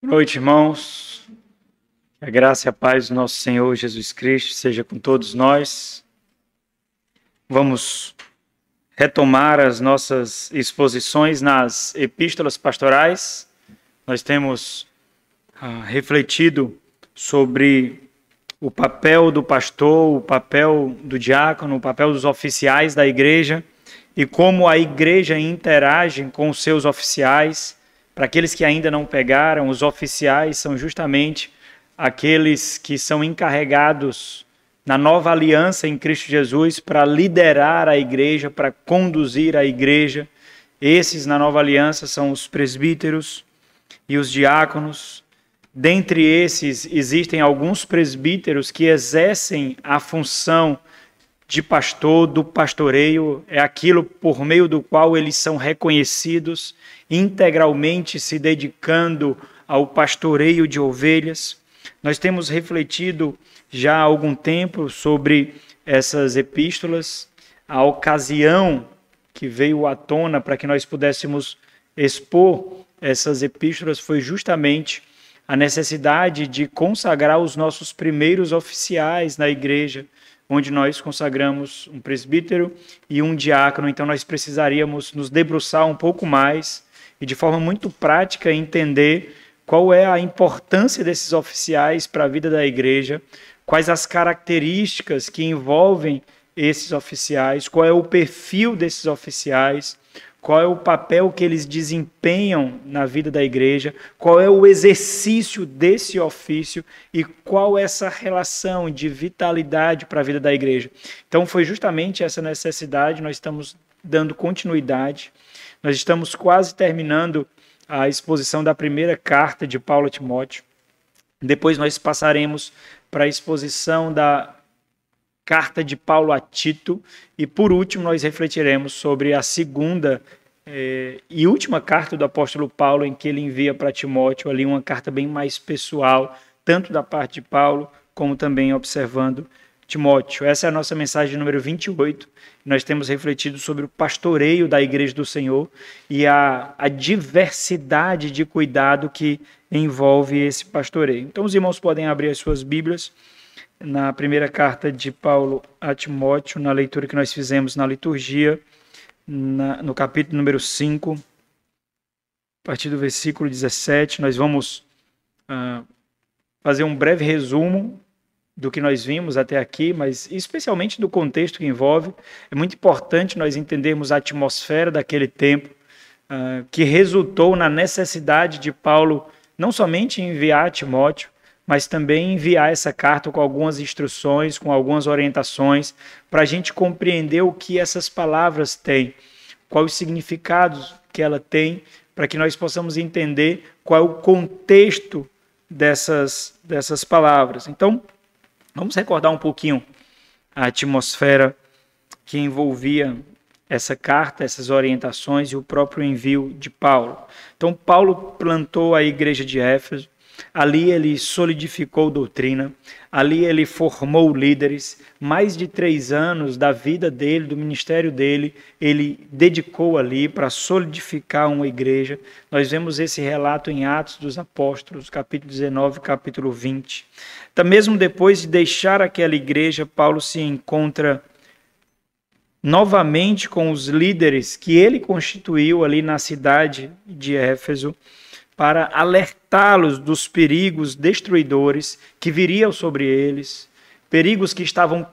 Boa noite, irmãos. Que a graça e a paz do nosso Senhor Jesus Cristo seja com todos nós. Vamos retomar as nossas exposições nas epístolas pastorais. Nós temos refletido sobre o papel do pastor, o papel do diácono, o papel dos oficiais da igreja e como a igreja interage com os seus oficiais. Para aqueles que ainda não pegaram, os oficiais são justamente aqueles que são encarregados na nova aliança em Cristo Jesus para liderar a igreja, para conduzir a igreja. Esses na nova aliança são os presbíteros e os diáconos. Dentre esses, existem alguns presbíteros que exercem a função de pastor, do pastoreio, é aquilo por meio do qual eles são reconhecidos, integralmente se dedicando ao pastoreio de ovelhas. Nós temos refletido já há algum tempo sobre essas epístolas, a ocasião que veio à tona para que nós pudéssemos expor essas epístolas foi justamente a necessidade de consagrar os nossos primeiros oficiais na igreja, onde nós consagramos um presbítero e um diácono. Então nós precisaríamos nos debruçar um pouco mais e de forma muito prática entender qual é a importância desses oficiais para a vida da igreja, quais as características que envolvem esses oficiais, qual é o perfil desses oficiais, qual é o papel que eles desempenham na vida da igreja, qual é o exercício desse ofício e qual é essa relação de vitalidade para a vida da igreja. Então foi justamente essa necessidade, nós estamos dando continuidade, nós estamos quase terminando a exposição da primeira carta de Paulo a Timóteo, depois nós passaremos para a exposição da carta de Paulo a Tito, e por último nós refletiremos sobre a segunda e última carta do apóstolo Paulo, em que ele envia para Timóteo ali uma carta bem mais pessoal, tanto da parte de Paulo, como também observando Timóteo. Essa é a nossa mensagem número 28, nós temos refletido sobre o pastoreio da igreja do Senhor e a diversidade de cuidado que envolve esse pastoreio. Então os irmãos podem abrir as suas Bíblias na primeira carta de Paulo a Timóteo, na leitura que nós fizemos na liturgia, no capítulo número 5, a partir do versículo 17, nós vamos fazer um breve resumo do que nós vimos até aqui, mas especialmente do contexto que envolve. É muito importante nós entendermos a atmosfera daquele tempo, que resultou na necessidade de Paulo não somente enviar Timóteo, mas também enviar essa carta com algumas instruções, com algumas orientações, para a gente compreender o que essas palavras têm, qual os significados que ela tem, para que nós possamos entender qual é o contexto dessas palavras. Então, vamos recordar um pouquinho a atmosfera que envolvia essa carta, essas orientações e o próprio envio de Paulo. Então, Paulo plantou a igreja de Éfeso. Ali ele solidificou doutrina, ali ele formou líderes. Mais de 3 anos da vida dele, do ministério dele, ele dedicou ali para solidificar uma igreja. Nós vemos esse relato em Atos dos Apóstolos, capítulo 19, capítulo 20. Então, mesmo depois de deixar aquela igreja, Paulo se encontra novamente com os líderes que ele constituiu ali na cidade de Éfeso, para alertá-los dos perigos destruidores que viriam sobre eles, perigos que estavam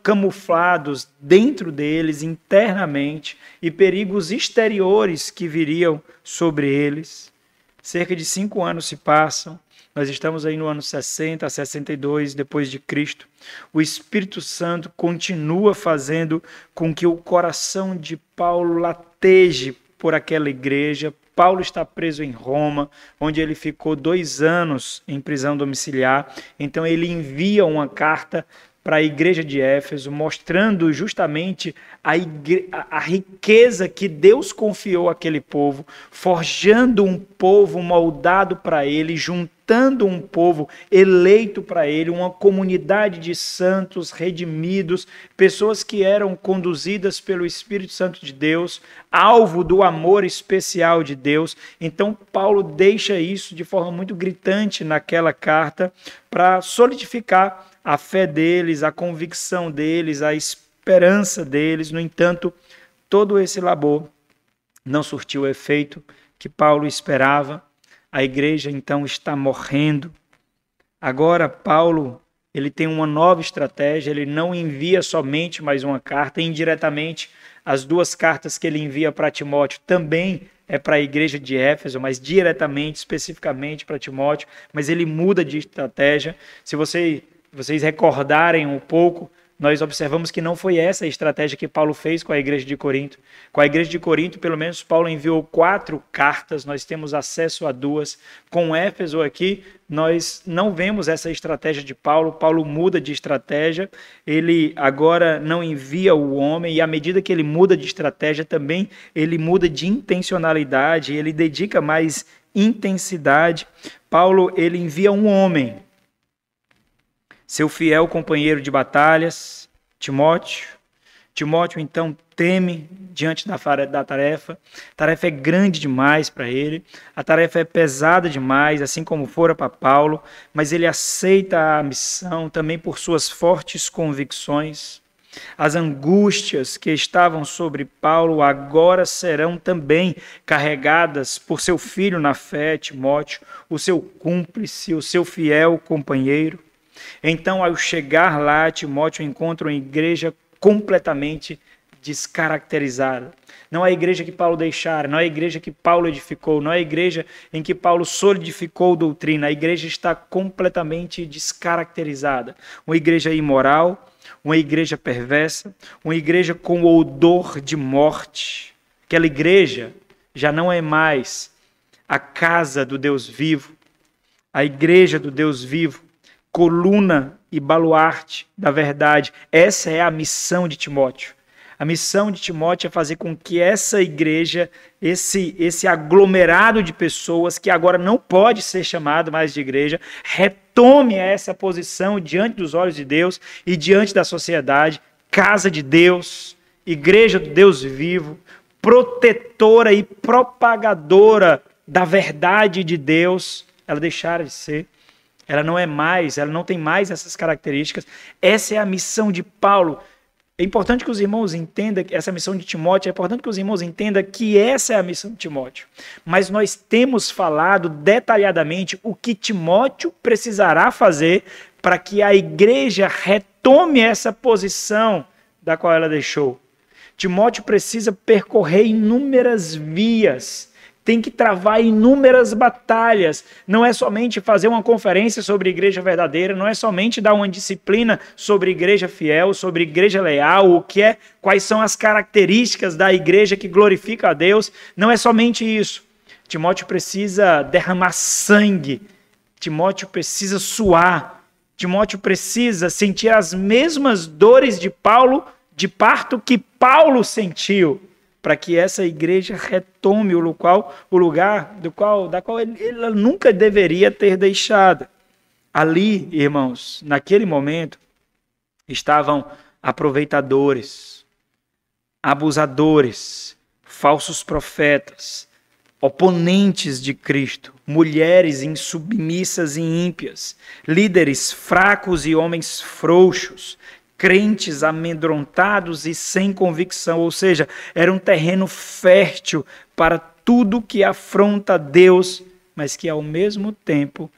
camuflados dentro deles internamente e perigos exteriores que viriam sobre eles. Cerca de 5 anos se passam, nós estamos aí no ano 60 a 62 depois de Cristo. O Espírito Santo continua fazendo com que o coração de Paulo lateje por aquela igreja. Paulo está preso em Roma, onde ele ficou 2 anos em prisão domiciliar. Então ele envia uma carta para a igreja de Éfeso, mostrando justamente a riqueza que Deus confiou àquele povo, forjando um povo moldado para ele, juntando um povo eleito para ele, uma comunidade de santos redimidos, pessoas que eram conduzidas pelo Espírito Santo de Deus, alvo do amor especial de Deus. Então Paulo deixa isso de forma muito gritante naquela carta para solidificar a fé deles, a convicção deles, a esperança deles. No entanto, todo esse labor não surtiu o efeito que Paulo esperava. A igreja, então, está morrendo. Agora, Paulo, ele tem uma nova estratégia, ele não envia somente mais uma carta, indiretamente, as duas cartas que ele envia para Timóteo também é para a igreja de Éfeso, mas diretamente, especificamente para Timóteo, mas ele muda de estratégia. Se vocês recordarem um pouco, nós observamos que não foi essa a estratégia que Paulo fez com a igreja de Corinto. Com a igreja de Corinto, pelo menos, Paulo enviou 4 cartas, nós temos acesso a 2. Com Éfeso aqui, nós não vemos essa estratégia de Paulo. Paulo muda de estratégia, ele agora não envia o homem, e à medida que ele muda de estratégia, também ele muda de intencionalidade, ele dedica mais intensidade. Paulo, ele envia um homem, seu fiel companheiro de batalhas, Timóteo. Timóteo, então, teme diante da tarefa. A tarefa é grande demais para ele. A tarefa é pesada demais, assim como fora para Paulo. Mas ele aceita a missão também por suas fortes convicções. As angústias que estavam sobre Paulo agora serão também carregadas por seu filho na fé, Timóteo, o seu cúmplice, o seu fiel companheiro. Então, ao chegar lá, Timóteo encontra uma igreja completamente descaracterizada. Não é a igreja que Paulo deixara, não é a igreja que Paulo edificou, não é a igreja em que Paulo solidificou doutrina. A igreja está completamente descaracterizada. Uma igreja imoral, uma igreja perversa, uma igreja com odor de morte. Aquela igreja já não é mais a casa do Deus vivo, a igreja do Deus vivo, coluna e baluarte da verdade. Essa é a missão de Timóteo. A missão de Timóteo é fazer com que essa igreja, esse aglomerado de pessoas, que agora não pode ser chamado mais de igreja, retome essa posição diante dos olhos de Deus e diante da sociedade, casa de Deus, igreja do Deus vivo, protetora e propagadora da verdade de Deus. Ela deixara de ser. Ela não tem mais essas características. Essa é a missão de Paulo. É importante que os irmãos entendam essa missão de Timóteo, é importante que os irmãos entendam que essa é a missão de Timóteo. Mas nós temos falado detalhadamente o que Timóteo precisará fazer para que a igreja retome essa posição da qual ela deixou. Timóteo precisa percorrer inúmeras vias, tem que travar inúmeras batalhas. Não é somente fazer uma conferência sobre igreja verdadeira, não é somente dar uma disciplina sobre igreja fiel, sobre igreja leal, quais são as características da igreja que glorifica a Deus. Não é somente isso. Timóteo precisa derramar sangue. Timóteo precisa suar. Timóteo precisa sentir as mesmas dores de parto que Paulo sentiu, para que essa igreja retome o lugar da qual ela nunca deveria ter deixado. Ali, irmãos, naquele momento, estavam aproveitadores, abusadores, falsos profetas, oponentes de Cristo, mulheres insubmissas e ímpias, líderes fracos e homens frouxos, crentes amedrontados e sem convicção, ou seja, era um terreno fértil para tudo que afronta Deus, mas que ao mesmo tempo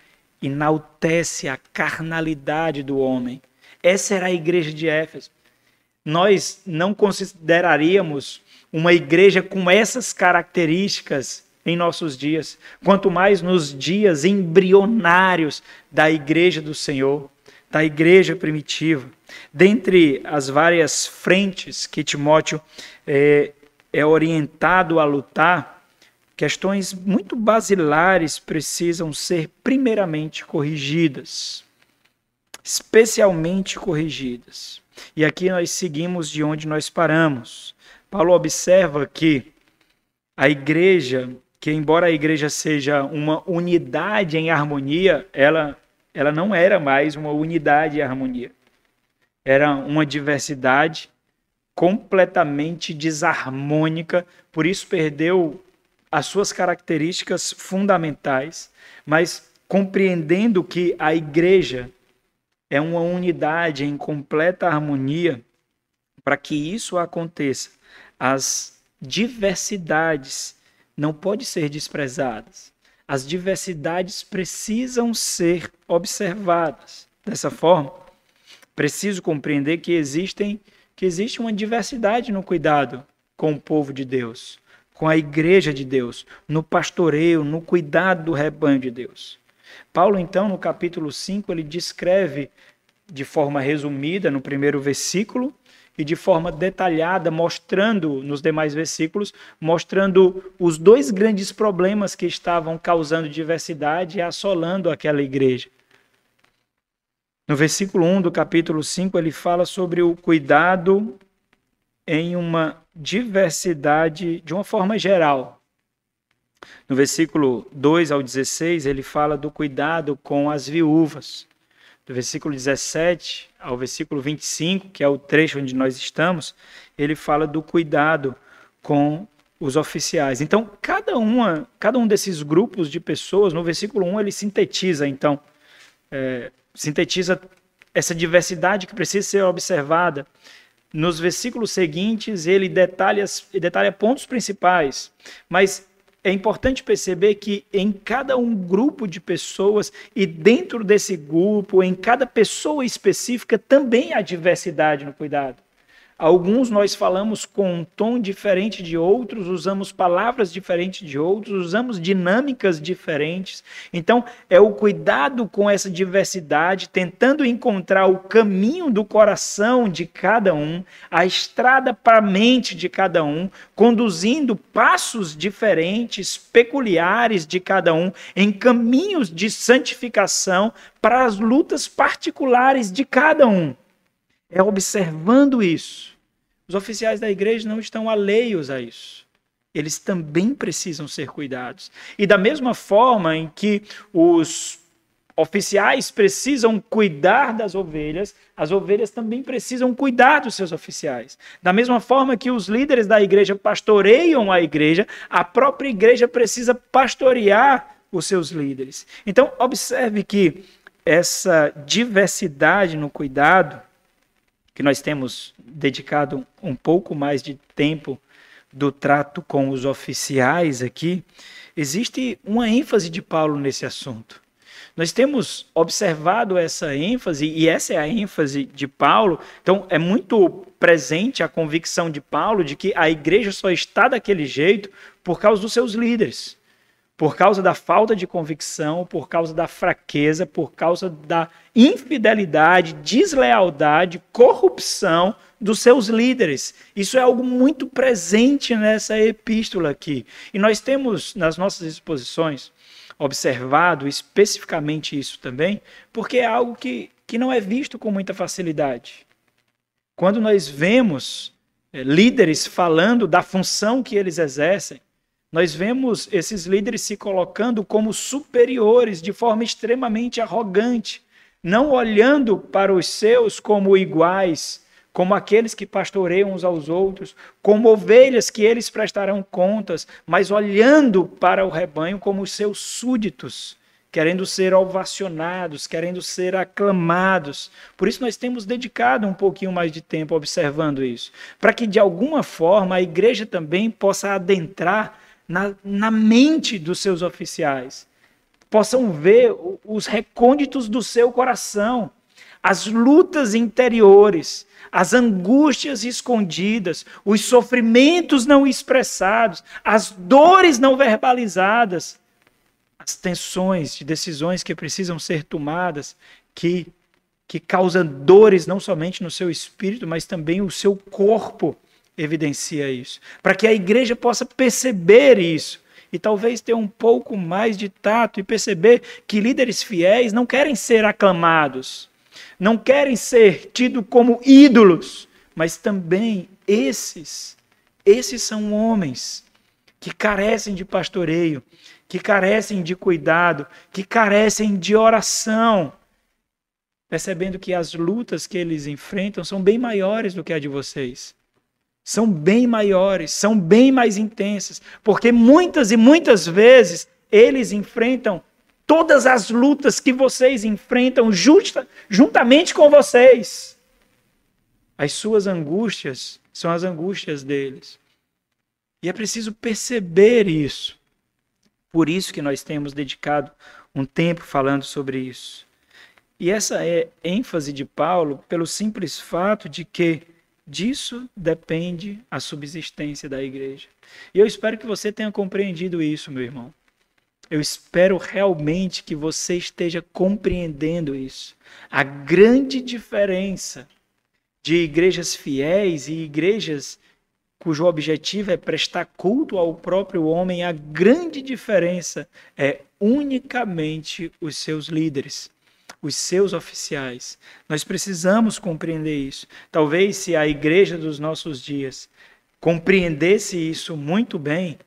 enaltece a carnalidade do homem. Essa era a igreja de Éfeso. Nós não consideraríamos uma igreja com essas características em nossos dias, quanto mais nos dias embrionários da igreja do Senhor, da igreja primitiva. Dentre as várias frentes que Timóteo é orientado a lutar, questões muito basilares precisam ser primeiramente corrigidas. especialmente corrigidas. E aqui nós seguimos de onde nós paramos. Paulo observa que a igreja, que embora a igreja seja uma unidade em harmonia, ela não era mais uma unidade em harmonia. Era uma diversidade completamente desarmônica, por isso perdeu as suas características fundamentais, mas compreendendo que a igreja é uma unidade em completa harmonia, para que isso aconteça, as diversidades não podem ser desprezadas. As diversidades precisam ser observadas. Dessa forma, preciso compreender que existe uma diversidade no cuidado com o povo de Deus, com a igreja de Deus, no pastoreio, no cuidado do rebanho de Deus. Paulo, então, no capítulo 5, ele descreve de forma resumida no primeiro versículo e de forma detalhada, mostrando nos demais versículos, mostrando os dois grandes problemas que estavam causando diversidade e assolando aquela igreja. No versículo 1 do capítulo 5, ele fala sobre o cuidado em uma diversidade de uma forma geral. No versículo 2 ao 16, ele fala do cuidado com as viúvas. Do versículo 17 ao versículo 25, que é o trecho onde nós estamos, ele fala do cuidado com os oficiais. Então, cada um desses grupos de pessoas, no versículo 1, ele sintetiza, sintetiza essa diversidade que precisa ser observada. Nos versículos seguintes, ele detalha pontos principais, mas é importante perceber que em cada um grupo de pessoas e dentro desse grupo, em cada pessoa específica, também há diversidade no cuidado. Alguns nós falamos com um tom diferente de outros, usamos palavras diferentes de outros, usamos dinâmicas diferentes. Então, é o cuidado com essa diversidade, tentando encontrar o caminho do coração de cada um, a estrada para a mente de cada um, conduzindo passos diferentes, peculiares de cada um, em caminhos de santificação para as lutas particulares de cada um. É observando isso. Os oficiais da igreja não estão alheios a isso. Eles também precisam ser cuidados. E da mesma forma em que os oficiais precisam cuidar das ovelhas, as ovelhas também precisam cuidar dos seus oficiais. Da mesma forma que os líderes da igreja pastoreiam a igreja, a própria igreja precisa pastorear os seus líderes. Então, observe que essa diversidade no cuidado, que nós temos dedicado um pouco mais de tempo do trato com os oficiais aqui, existe uma ênfase de Paulo nesse assunto. Nós temos observado essa ênfase, e essa é a ênfase de Paulo. Então, é muito presente a convicção de Paulo de que a igreja só está daquele jeito por causa dos seus líderes, por causa da falta de convicção, por causa da fraqueza, por causa da infidelidade, deslealdade, corrupção dos seus líderes. Isso é algo muito presente nessa epístola aqui. E nós temos, nas nossas exposições, observado especificamente isso também, porque é algo que não é visto com muita facilidade. Quando nós vemos líderes falando da função que eles exercem, nós vemos esses líderes se colocando como superiores de forma extremamente arrogante, não olhando para os seus como iguais, como aqueles que pastoreiam uns aos outros, como ovelhas que eles prestarão contas, mas olhando para o rebanho como os seus súditos, querendo ser ovacionados, querendo ser aclamados. Por isso nós temos dedicado um pouquinho mais de tempo observando isso, para que de alguma forma a igreja também possa adentrar na mente dos seus oficiais, possam ver os recônditos do seu coração, as lutas interiores, as angústias escondidas, os sofrimentos não expressados, as dores não verbalizadas, as tensões de decisões que precisam ser tomadas, que causam dores não somente no seu espírito, mas também o seu corpo evidencia isso, para que a igreja possa perceber isso e talvez ter um pouco mais de tato e perceber que líderes fiéis não querem ser aclamados, não querem ser tidos como ídolos, mas também esses são homens que carecem de pastoreio, que carecem de cuidado, que carecem de oração, percebendo que as lutas que eles enfrentam são bem maiores do que a de vocês. São bem maiores, são bem mais intensas, porque muitas e muitas vezes eles enfrentam todas as lutas que vocês enfrentam juntamente com vocês. As suas angústias são as angústias deles. E é preciso perceber isso. Por isso que nós temos dedicado um tempo falando sobre isso. E essa é ênfase de Paulo pelo simples fato de que disso depende a subsistência da igreja. E eu espero que você tenha compreendido isso, meu irmão. Eu espero realmente que você esteja compreendendo isso. A grande diferença de igrejas fiéis e igrejas cujo objetivo é prestar culto ao próprio homem, a grande diferença é unicamente os seus líderes, os seus oficiais. Nós precisamos compreender isso. Talvez se a igreja dos nossos dias compreendesse isso muito bem,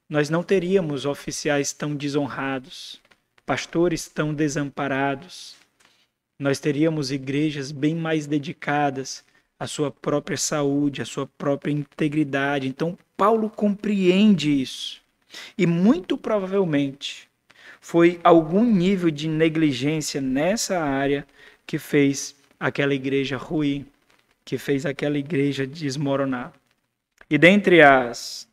nós não teríamos oficiais tão desonrados, pastores tão desamparados. Nós teríamos igrejas bem mais dedicadas à sua própria saúde, à sua própria integridade. Então, Paulo compreende isso. E muito provavelmente foi algum nível de negligência nessa área que fez aquela igreja ruir, que fez aquela igreja desmoronar. E dentre as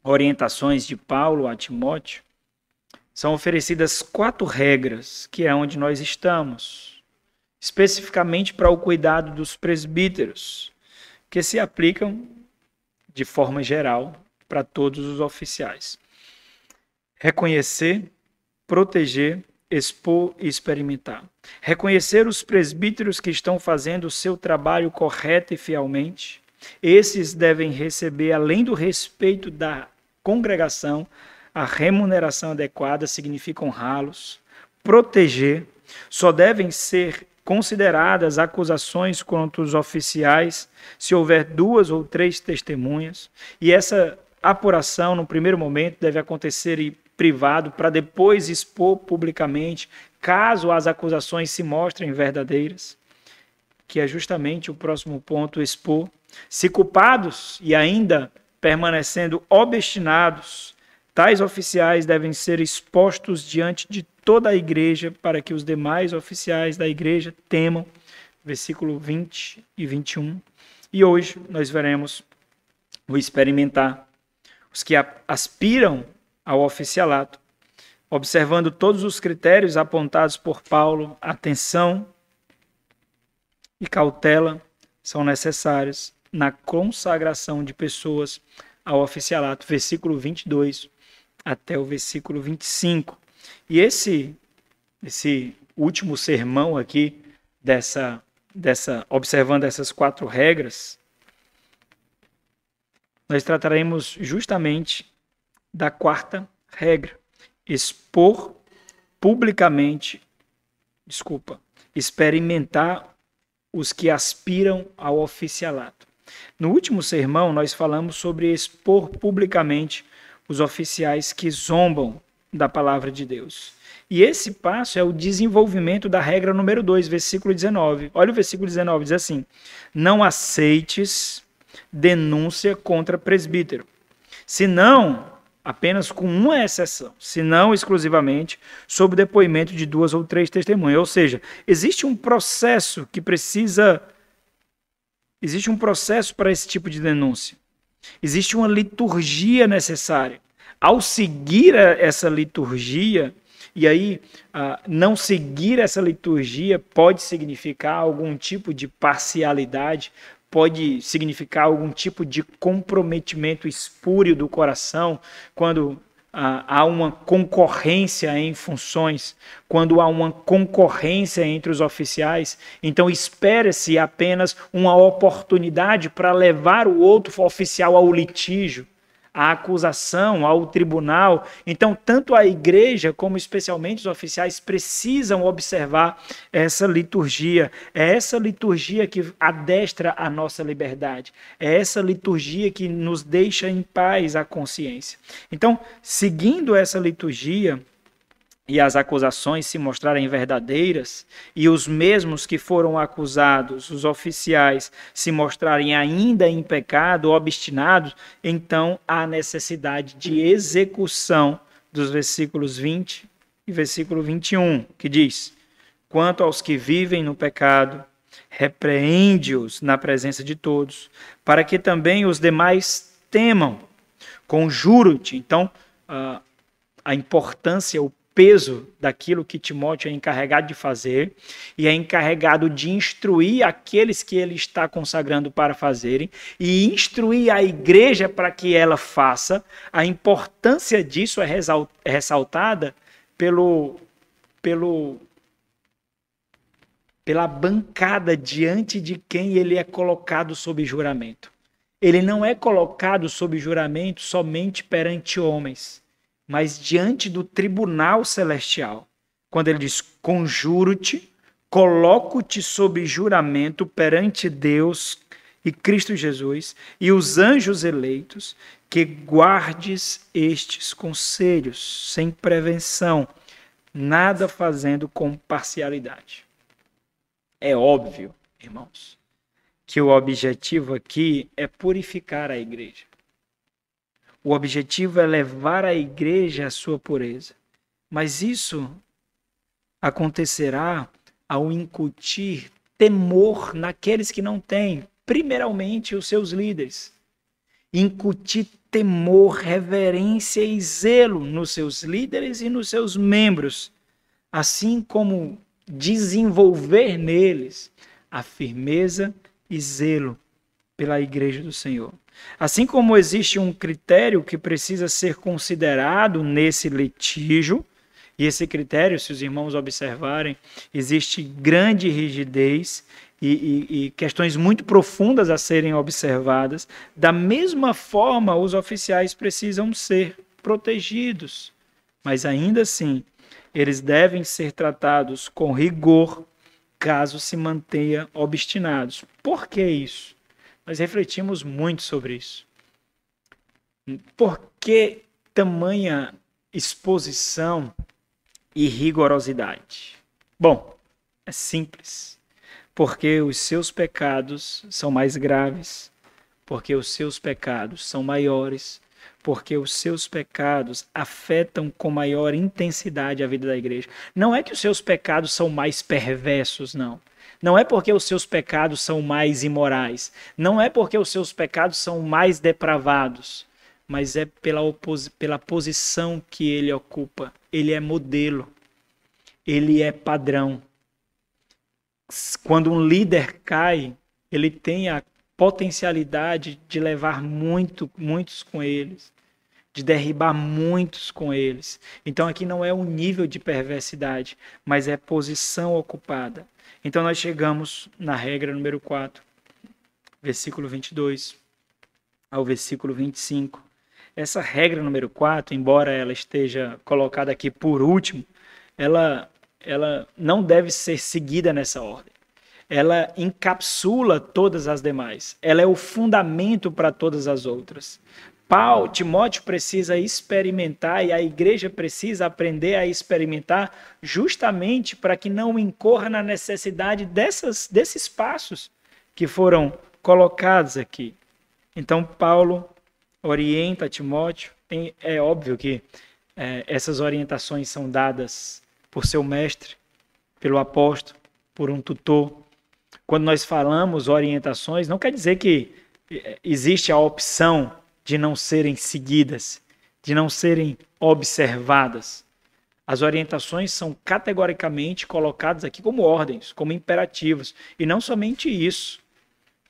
orientações de Paulo a Timóteo, são oferecidas 4 regras, que é onde nós estamos, especificamente para o cuidado dos presbíteros, que se aplicam de forma geral para todos os oficiais. Reconhecer, proteger, expor e experimentar. Reconhecer os presbíteros que estão fazendo o seu trabalho correto e fielmente. Esses devem receber, além do respeito da congregação, a remuneração adequada, significa honrá-los. Proteger, só devem ser consideradas acusações contra os oficiais se houver 2 ou 3 testemunhas, e essa apuração, no primeiro momento, deve acontecer em privado, para depois expor publicamente, caso as acusações se mostrem verdadeiras, que é justamente o próximo ponto, expor. Se culpados e ainda permanecendo obstinados, tais oficiais devem ser expostos diante de toda a igreja para que os demais oficiais da igreja temam. Versículo 20 e 21. E hoje nós veremos o experimentar. Os que aspiram ao oficialato, observando todos os critérios apontados por Paulo, atenção e cautela são necessários na consagração de pessoas ao oficialato. Versículo 22 até o versículo 25. E esse último sermão aqui, observando essas 4 regras, nós trataremos justamente da 4ª regra, experimentar os que aspiram ao oficialato. No último sermão, nós falamos sobre expor publicamente os oficiais que zombam da palavra de Deus. E esse passo é o desenvolvimento da regra número 2, versículo 19. Olha o versículo 19, diz assim: não aceites denúncia contra presbítero, senão, apenas com uma exceção, senão exclusivamente sob depoimento de 2 ou 3 testemunhas. Ou seja, existe um processo para esse tipo de denúncia. Existe uma liturgia necessária. Ao seguir essa liturgia, e aí não seguir essa liturgia pode significar algum tipo de parcialidade, pode significar algum tipo de comprometimento espúrio do coração, quando há uma concorrência em funções, quando há uma concorrência entre os oficiais, então espera-se apenas uma oportunidade para levar o outro oficial ao litígio, à acusação, ao tribunal. Então, tanto a igreja como especialmente os oficiais precisam observar essa liturgia. É essa liturgia que adestra a nossa liberdade. É essa liturgia que nos deixa em paz a consciência. Então, seguindo essa liturgia, e as acusações se mostrarem verdadeiras, e os mesmos que foram acusados, os oficiais, se mostrarem ainda em pecado, obstinados, então há necessidade de execução dos versículos 20 e versículo 21, que diz: quanto aos que vivem no pecado, repreende-os na presença de todos, para que também os demais temam. Conjuro-te. Então, a importância, o peso daquilo que Timóteo é encarregado de fazer e é encarregado de instruir aqueles que ele está consagrando para fazerem e instruir a igreja para que ela faça. A importância disso é ressaltada pela bancada diante de quem ele é colocado sob juramento. Ele não é colocado sob juramento somente perante homens, mas diante do tribunal celestial. Quando ele diz, conjuro-te, coloco-te sob juramento perante Deus e Cristo Jesus e os anjos eleitos, que guardes estes conselhos sem prevenção, nada fazendo com parcialidade. É óbvio, irmãos, que o objetivo aqui é purificar a igreja. O objetivo é levar a igreja à sua pureza. Mas isso acontecerá ao incutir temor naqueles que não têm, primeiramente os seus líderes. Incutir temor, reverência e zelo nos seus líderes e nos seus membros, assim como desenvolver neles a firmeza e zelo pela igreja do Senhor. Assim como existe um critério que precisa ser considerado nesse litígio, e esse critério, se os irmãos observarem, existe grande rigidez e questões muito profundas a serem observadas, da mesma forma os oficiais precisam ser protegidos, mas ainda assim eles devem ser tratados com rigor caso se mantenham obstinados. Por que isso? Nós refletimos muito sobre isso. Por que tamanha exposição e rigorosidade? Bom, é simples. Porque os seus pecados são mais graves, porque os seus pecados são maiores, porque os seus pecados afetam com maior intensidade a vida da igreja. Não é que os seus pecados são mais perversos, não. Não é porque os seus pecados são mais imorais. Não é porque os seus pecados são mais depravados. Mas é pela posição que ele ocupa. Ele é modelo. Ele é padrão. Quando um líder cai, ele tem a potencialidade de levar muitos com eles, de derribar muitos com eles. Então aqui não é um nível de perversidade, mas é posição ocupada. Então nós chegamos na regra número 4, versículo 22 ao versículo 25. Essa regra número 4, embora ela esteja colocada aqui por último, ela não deve ser seguida nessa ordem. Ela encapsula todas as demais. Ela é o fundamento para todas as outras. Timóteo precisa experimentar e a igreja precisa aprender a experimentar justamente para que não incorra na necessidade desses passos que foram colocados aqui. Então, Paulo orienta Timóteo. É óbvio que essas orientações são dadas por seu mestre, pelo apóstolo, por um tutor. Quando nós falamos orientações, não quer dizer que existe a opção de não serem seguidas, de não serem observadas. As orientações são categoricamente colocadas aqui como ordens, como imperativos. E não somente isso.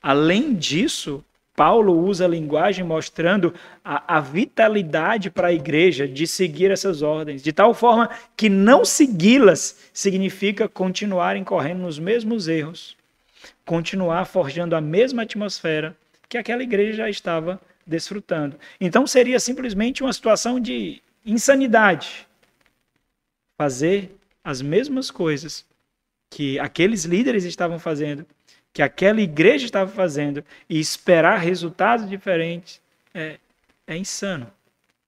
Além disso, Paulo usa a linguagem mostrando a vitalidade para a igreja de seguir essas ordens, de tal forma que não segui-las significa continuar incorrendo nos mesmos erros, continuar forjando a mesma atmosfera que aquela igreja já estava desfrutando. Então seria simplesmente uma situação de insanidade fazer as mesmas coisas que aqueles líderes estavam fazendo, que aquela igreja estava fazendo, e esperar resultados diferentes é insano,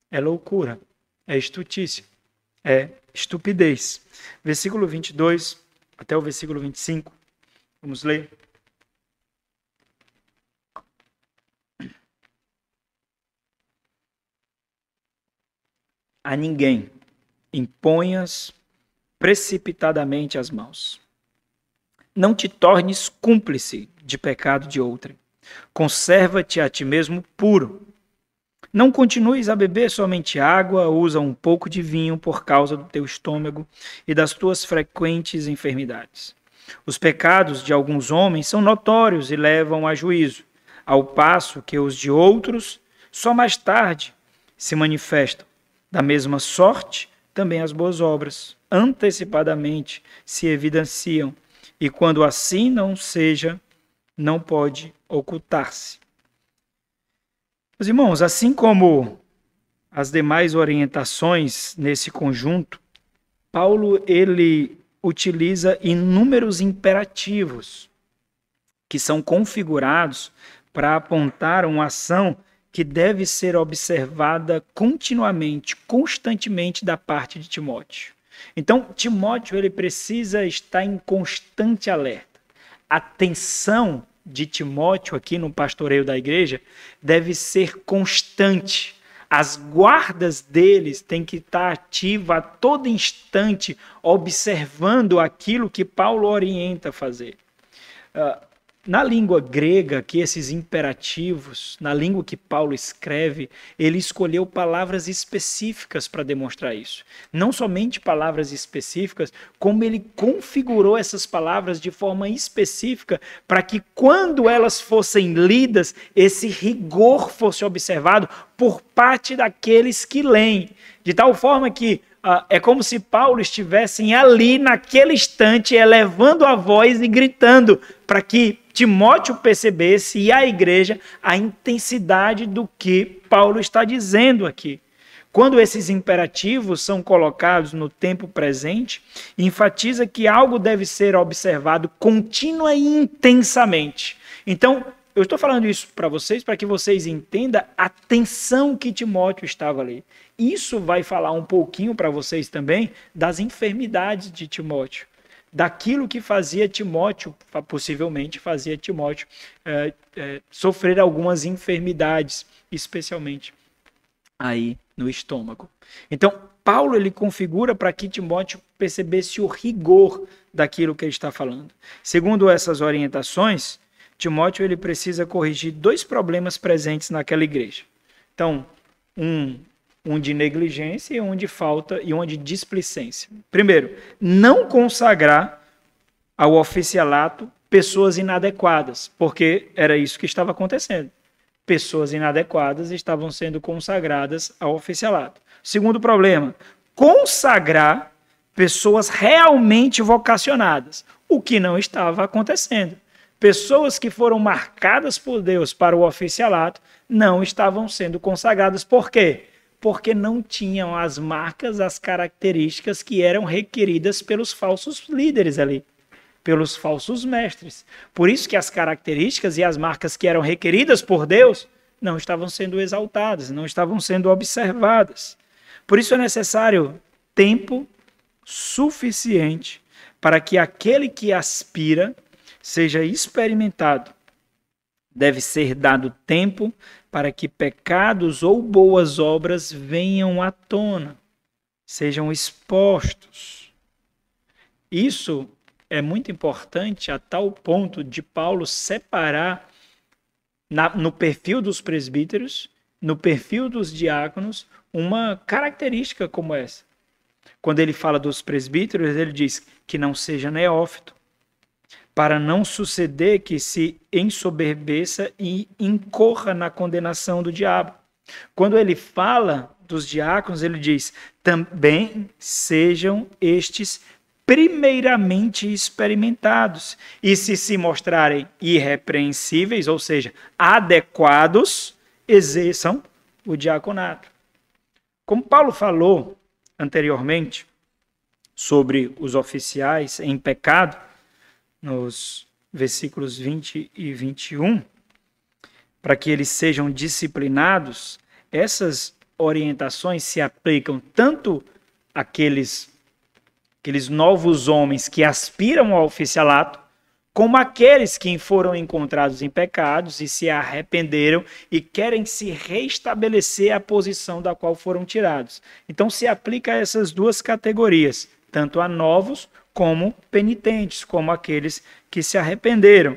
é loucura, é estultícia, é estupidez. Versículo 22 até o versículo 25, vamos ler. A ninguém imponhas precipitadamente as mãos. Não te tornes cúmplice de pecado de outrem. Conserva-te a ti mesmo puro. Não continues a beber somente água, usa um pouco de vinho por causa do teu estômago e das tuas frequentes enfermidades. Os pecados de alguns homens são notórios e levam a juízo, ao passo que os de outros só mais tarde se manifestam. Da mesma sorte, também as boas obras, antecipadamente, se evidenciam, e quando assim não seja, não pode ocultar-se. Meus irmãos, assim como as demais orientações nesse conjunto, Paulo ele utiliza inúmeros imperativos que são configurados para apontar uma ação que deve ser observada continuamente, constantemente da parte de Timóteo. Então, Timóteo ele precisa estar em constante alerta. A atenção de Timóteo aqui no pastoreio da igreja deve ser constante. As guardas deles têm que estar ativas a todo instante, observando aquilo que Paulo orienta a fazer. Na língua grega, que esses imperativos, na língua que Paulo escreve, ele escolheu palavras específicas para demonstrar isso. Não somente palavras específicas, como ele configurou essas palavras de forma específica para que quando elas fossem lidas, esse rigor fosse observado por parte daqueles que leem. De tal forma que é como se Paulo estivesse ali naquele instante elevando a voz e gritando para que Timóteo percebesse e a igreja a intensidade do que Paulo está dizendo aqui. Quando esses imperativos são colocados no tempo presente, enfatiza que algo deve ser observado contínua e intensamente. Então, eu estou falando isso para vocês para que vocês entendam a tensão que Timóteo estava ali. Isso vai falar um pouquinho para vocês também das enfermidades de Timóteo, daquilo que fazia Timóteo, possivelmente fazia Timóteo sofrer algumas enfermidades, especialmente aí no estômago. Então, Paulo ele configura para que Timóteo percebesse o rigor daquilo que ele está falando. Segundo essas orientações, Timóteo ele precisa corrigir dois problemas presentes naquela igreja. Então, um de negligência e um de falta e um de displicência. Primeiro, não consagrar ao oficialato pessoas inadequadas, porque era isso que estava acontecendo. Pessoas inadequadas estavam sendo consagradas ao oficialato. Segundo problema, consagrar pessoas realmente vocacionadas, o que não estava acontecendo. Pessoas que foram marcadas por Deus para o oficialato não estavam sendo consagradas. Por quê? Porque não tinham as marcas, as características que eram requeridas pelos falsos líderes ali, pelos falsos mestres. Por isso que as características e as marcas que eram requeridas por Deus não estavam sendo exaltadas, não estavam sendo observadas. Por isso é necessário tempo suficiente para que aquele que aspira seja experimentado. Deve ser dado tempo para que pecados ou boas obras venham à tona, sejam expostos. Isso é muito importante a tal ponto de Paulo separar no perfil dos presbíteros, no perfil dos diáconos, uma característica como essa. Quando ele fala dos presbíteros, ele diz que não seja neófito, para não suceder que se ensoberbeça e incorra na condenação do diabo. Quando ele fala dos diáconos, ele diz, também sejam estes primeiramente experimentados, e se mostrarem irrepreensíveis, ou seja, adequados, exerçam o diaconato. Como Paulo falou anteriormente sobre os oficiais em pecado, nos versículos 20 e 21, para que eles sejam disciplinados, essas orientações se aplicam tanto àqueles novos homens que aspiram ao oficialato, como aqueles que foram encontrados em pecados e se arrependeram e querem se restabelecer à posição da qual foram tirados. Então se aplica a essas duas categorias, tanto a novos como penitentes, como aqueles que se arrependeram.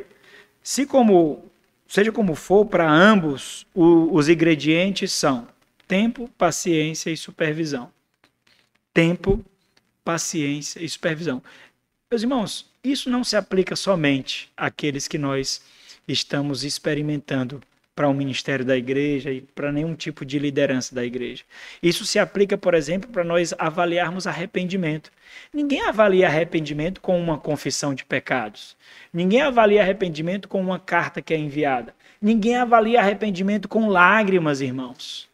Seja como for, para ambos, os ingredientes são tempo, paciência e supervisão. Tempo, paciência e supervisão. Meus irmãos, isso não se aplica somente àqueles que nós estamos experimentando para o ministério da igreja e para nenhum tipo de liderança da igreja. Isso se aplica, por exemplo, para nós avaliarmos arrependimento. Ninguém avalia arrependimento com uma confissão de pecados. Ninguém avalia arrependimento com uma carta que é enviada. Ninguém avalia arrependimento com lágrimas, irmãos.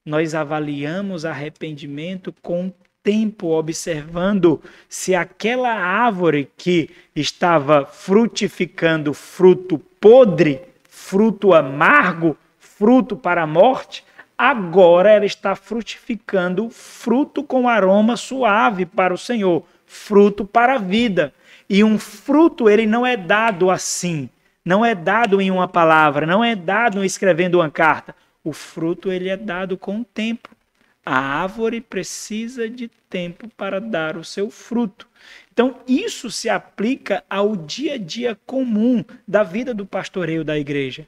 Nós avaliamos arrependimento com tempo, observando se aquela árvore que estava frutificando fruto podre, fruto amargo, fruto para a morte, agora ela está frutificando fruto com aroma suave para o Senhor, fruto para a vida. E um fruto, ele não é dado assim, não é dado em uma palavra, não é dado escrevendo uma carta. O fruto, ele é dado com o tempo. A árvore precisa de tempo para dar o seu fruto. Então, isso se aplica ao dia a dia comum da vida do pastoreio da igreja.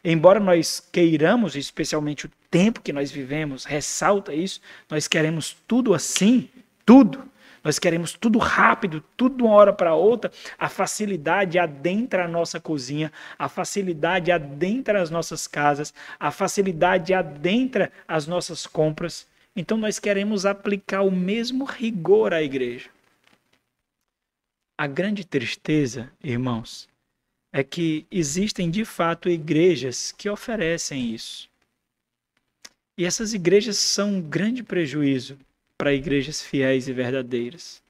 Embora nós queiramos, especialmente o tempo que nós vivemos, ressalta isso, nós queremos tudo assim, tudo. Nós queremos tudo rápido, tudo de uma hora para outra. A facilidade adentra a nossa cozinha, a facilidade adentra as nossas casas, a facilidade adentra as nossas compras. Então nós queremos aplicar o mesmo rigor à igreja. A grande tristeza, irmãos, é que existem de fato igrejas que oferecem isso. E essas igrejas são um grande prejuízo para igrejas fiéis e verdadeiras.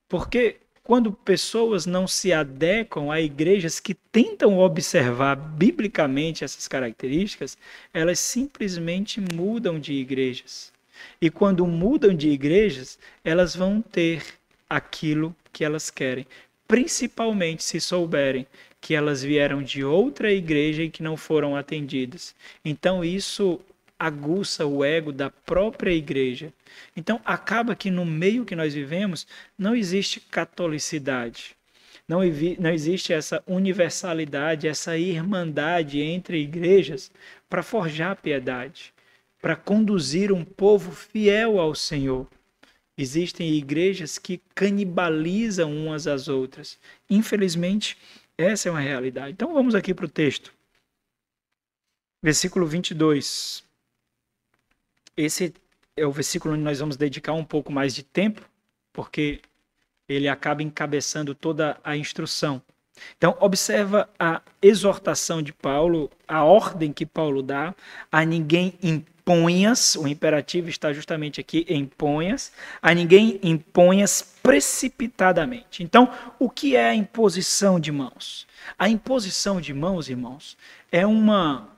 Porque quando pessoas não se adequam a igrejas que tentam observar biblicamente essas características, elas simplesmente mudam de igrejas. E quando mudam de igrejas, elas vão ter aquilo que elas querem, principalmente se souberem que elas vieram de outra igreja e que não foram atendidas. Então isso aguça o ego da própria igreja. Então acaba que no meio que nós vivemos não existe catolicidade, não existe essa universalidade, essa irmandade entre igrejas para forjar piedade, para conduzir um povo fiel ao Senhor. Existem igrejas que canibalizam umas às outras. Infelizmente, essa é uma realidade. Então vamos aqui para o texto. Versículo 22. Esse é o versículo onde nós vamos dedicar um pouco mais de tempo, porque ele acaba encabeçando toda a instrução. Então, observa a exortação de Paulo, a ordem que Paulo dá: a ninguém imponhas, o imperativo está justamente aqui, imponhas, a ninguém imponhas precipitadamente. Então, o que é a imposição de mãos? A imposição de mãos, irmãos, é uma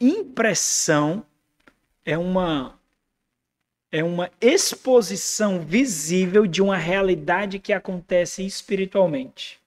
impressão, é uma exposição visível de uma realidade que acontece espiritualmente.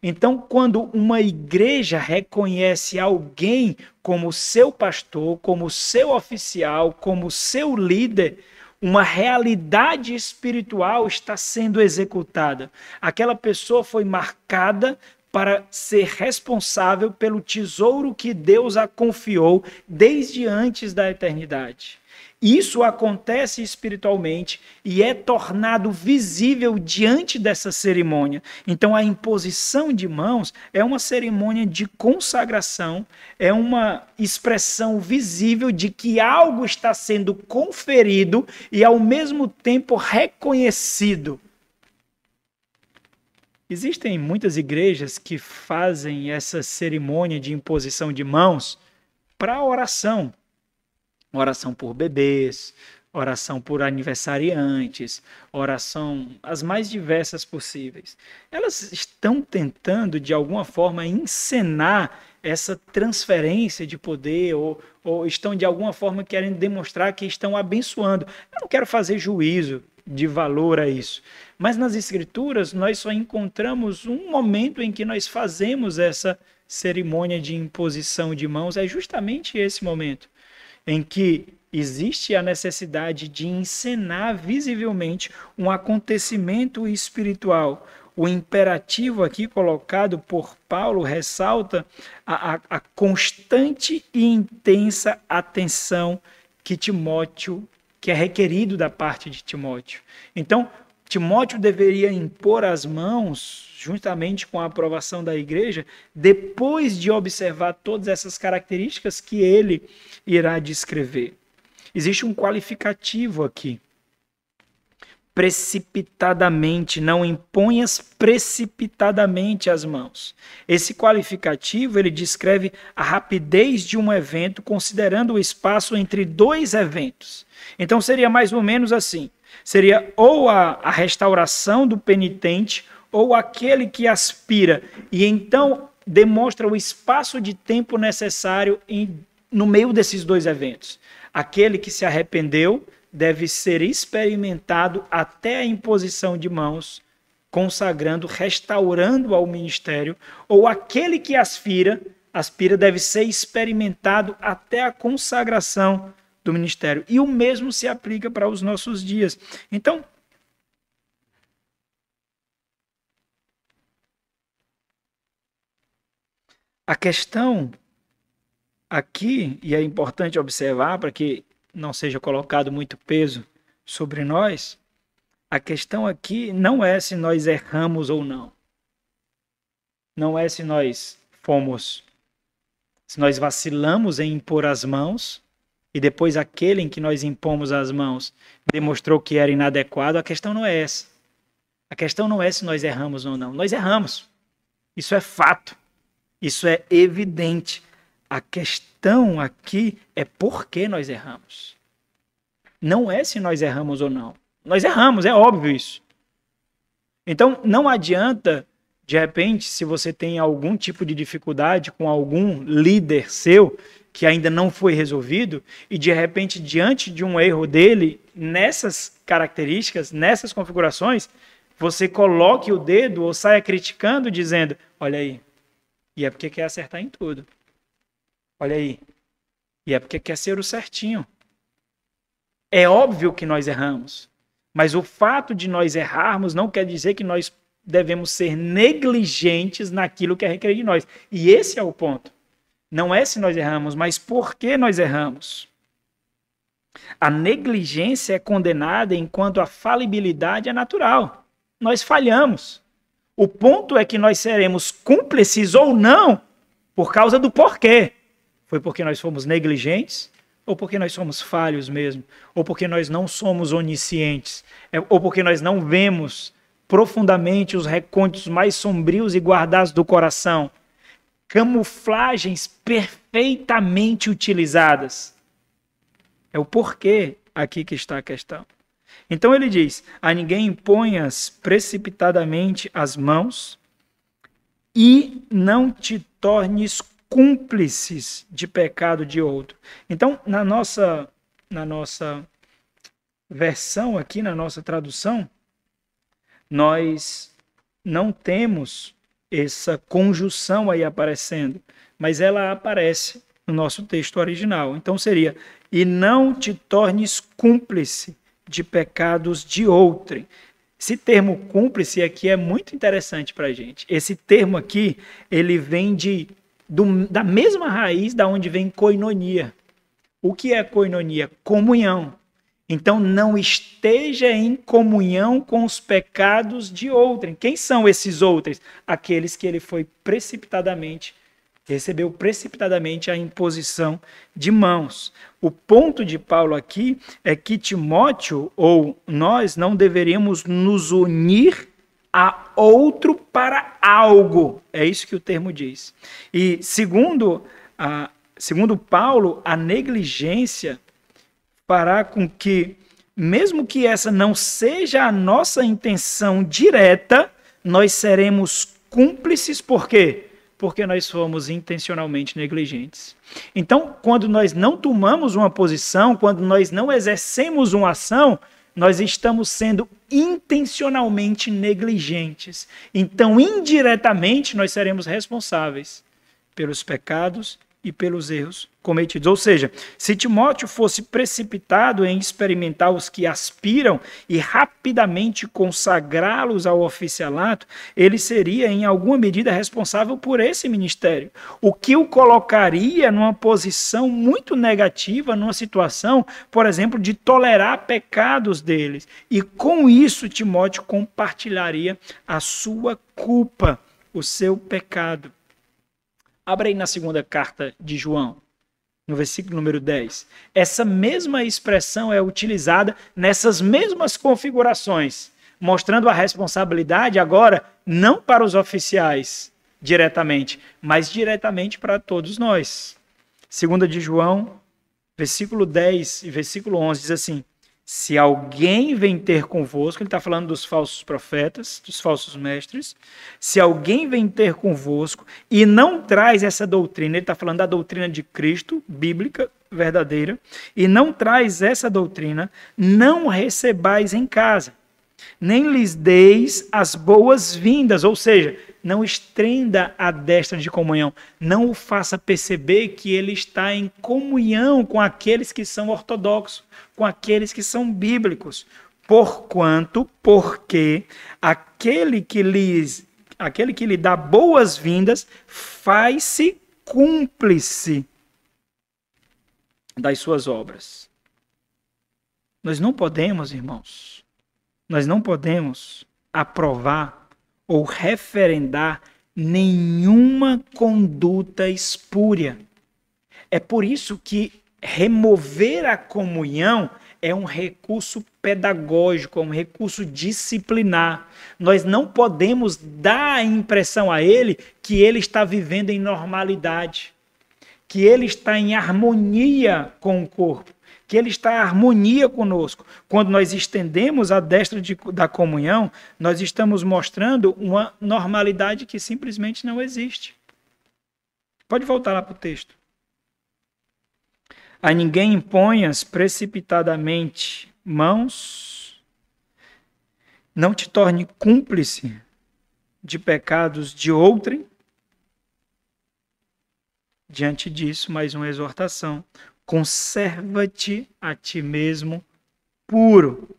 Então, quando uma igreja reconhece alguém como seu pastor, como seu oficial, como seu líder, uma realidade espiritual está sendo executada. Aquela pessoa foi marcada para ser responsável pelo tesouro que Deus a confiou desde antes da eternidade. Isso acontece espiritualmente e é tornado visível diante dessa cerimônia. Então, a imposição de mãos é uma cerimônia de consagração, é uma expressão visível de que algo está sendo conferido e, ao mesmo tempo, reconhecido. Existem muitas igrejas que fazem essa cerimônia de imposição de mãos para oração. Oração por bebês, oração por aniversariantes, oração as mais diversas possíveis. Elas estão tentando, de alguma forma, encenar essa transferência de poder ou estão, de alguma forma, querendo demonstrar que estão abençoando. Eu não quero fazer juízo de valor a isso, mas nas Escrituras nós só encontramos um momento em que nós fazemos essa cerimônia de imposição de mãos, é justamente esse momento em que existe a necessidade de encenar visivelmente um acontecimento espiritual. O imperativo aqui colocado por Paulo ressalta a constante e intensa atenção que Timóteo, que é requerido da parte de Timóteo. Então, Timóteo deveria impor as mãos, juntamente com a aprovação da igreja, depois de observar todas essas características que ele irá descrever. Existe um qualificativo aqui. Precipitadamente, não imponhas precipitadamente as mãos. Esse qualificativo, ele descreve a rapidez de um evento, considerando o espaço entre dois eventos. Então, seria mais ou menos assim. Seria ou a restauração do penitente, ou aquele que aspira, e então demonstra o espaço de tempo necessário no meio desses dois eventos. Aquele que se arrependeu deve ser experimentado até a imposição de mãos, consagrando, restaurando ao ministério, ou aquele que aspira deve ser experimentado até a consagração do ministério. E o mesmo se aplica para os nossos dias. Então, a questão aqui, e é importante observar para que não seja colocado muito peso sobre nós, a questão aqui não é se nós erramos ou não. Não é se nós vacilamos em impor as mãos e depois aquele em que nós impomos as mãos demonstrou que era inadequado. A questão não é essa. A questão não é se nós erramos ou não. Nós erramos. Isso é fato. Isso é evidente. A questão aqui é por que nós erramos. Não é se nós erramos ou não. Nós erramos, é óbvio isso. Então, não adianta, de repente, se você tem algum tipo de dificuldade com algum líder seu que ainda não foi resolvido, e de repente, diante de um erro dele, nessas características, nessas configurações, você coloque o dedo ou saia criticando, dizendo, olha aí, e é porque quer acertar em tudo. Olha aí. E é porque quer ser o certinho. É óbvio que nós erramos. Mas o fato de nós errarmos não quer dizer que nós devemos ser negligentes naquilo que é requerido de nós. E esse é o ponto. Não é se nós erramos, mas por que nós erramos. A negligência é condenada enquanto a falibilidade é natural. Nós falhamos. O ponto é que nós seremos cúmplices ou não por causa do porquê. Foi porque nós fomos negligentes? Ou porque nós somos falhos mesmo? Ou porque nós não somos oniscientes? Ou porque nós não vemos profundamente os recônditos mais sombrios e guardados do coração? Camuflagens perfeitamente utilizadas. É o porquê aqui que está a questão. Então ele diz, a ninguém imponhas precipitadamente as mãos e não te tornes cúmplices de pecado de outro. Então, na nossa versão aqui, na nossa tradução, nós não temos essa conjunção aí aparecendo, mas ela aparece no nosso texto original. Então seria, e não te tornes cúmplice de pecados de outrem. Esse termo cúmplice aqui é muito interessante para a gente. Esse termo aqui, ele vem da mesma raiz da onde vem koinonia. O que é koinonia? Comunhão. Então, não esteja em comunhão com os pecados de outrem. Quem são esses outros? Aqueles que ele recebeu precipitadamente a imposição de mãos. O ponto de Paulo aqui é que Timóteo, ou nós, não deveríamos nos unir a outro para algo. É isso que o termo diz. E segundo Paulo, a negligência fará com que, mesmo que essa não seja a nossa intenção direta, nós seremos cúmplices. Por quê? Porque nós fomos intencionalmente negligentes. Então, quando nós não tomamos uma posição, quando nós não exercemos uma ação, nós estamos sendo intencionalmente negligentes. Então, indiretamente, nós seremos responsáveis pelos pecados e pelos erros cometidos. Ou seja, se Timóteo fosse precipitado em experimentar os que aspiram e rapidamente consagrá-los ao oficialato, ele seria, em alguma medida, responsável por esse ministério, o que o colocaria numa posição muito negativa, numa situação, por exemplo, de tolerar pecados deles. E com isso, Timóteo compartilharia a sua culpa, o seu pecado. Abra aí na segunda carta de João, no versículo número 10. Essa mesma expressão é utilizada nessas mesmas configurações, mostrando a responsabilidade agora não para os oficiais diretamente, mas diretamente para todos nós. Segunda de João, versículo 10 e versículo 11 diz assim: se alguém vem ter convosco, ele está falando dos falsos profetas, dos falsos mestres, se alguém vem ter convosco e não traz essa doutrina, ele está falando da doutrina de Cristo, bíblica, verdadeira, e não traz essa doutrina, não recebais em casa, nem lhes deis as boas-vindas, ou seja, não estenda a destra de comunhão, não o faça perceber que ele está em comunhão com aqueles que são ortodoxos, com aqueles que são bíblicos, porque aquele que lhe dá boas-vindas faz-se cúmplice das suas obras. Nós não podemos, irmãos, nós não podemos aprovar ou referendar nenhuma conduta espúria. É por isso que remover a comunhão é um recurso pedagógico, é um recurso disciplinar. Nós não podemos dar a impressão a ele que ele está vivendo em normalidade, que ele está em harmonia com o corpo, que ele está em harmonia conosco. Quando nós estendemos a destra da comunhão, nós estamos mostrando uma normalidade que simplesmente não existe. Pode voltar lá para o texto. A ninguém imponhas precipitadamente mãos, não te torne cúmplice de pecados de outrem. Diante disso, mais uma exortação. Conserva-te a ti mesmo puro.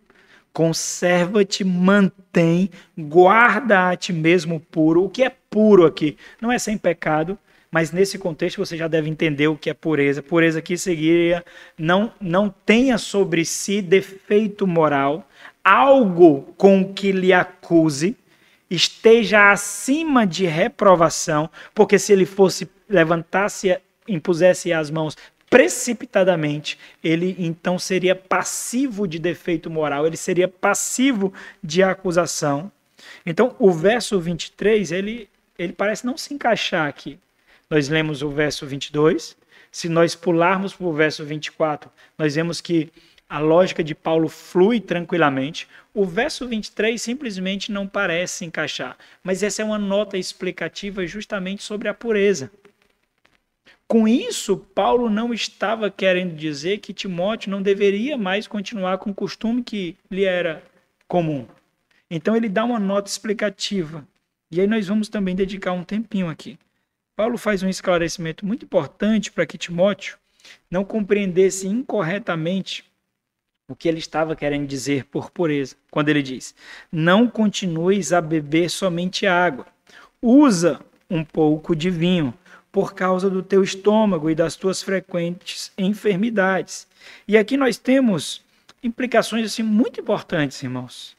Conserva-te, mantém, guarda a ti mesmo puro. O que é puro aqui? Não é sem pecado, mas nesse contexto você já deve entender o que é pureza. Pureza aqui seria não tenha sobre si defeito moral, algo com que lhe acuse, esteja acima de reprovação, porque se ele fosse levantasse, impusesse as mãos precipitadamente, ele então seria passivo de defeito moral, ele seria passivo de acusação. Então, o verso 23, ele parece não se encaixar aqui. Nós lemos o verso 22, se nós pularmos para o verso 24, nós vemos que a lógica de Paulo flui tranquilamente. O verso 23 simplesmente não parece encaixar, mas essa é uma nota explicativa justamente sobre a pureza. Com isso, Paulo não estava querendo dizer que Timóteo não deveria mais continuar com o costume que lhe era comum. Então ele dá uma nota explicativa. E aí nós vamos também dedicar um tempinho aqui. Paulo faz um esclarecimento muito importante para que Timóteo não compreendesse incorretamente o que ele estava querendo dizer por pureza. Quando ele diz, não continues a beber somente água. Usa um pouco de vinho, por causa do teu estômago e das tuas frequentes enfermidades. E aqui nós temos implicações assim, muito importantes, irmãos.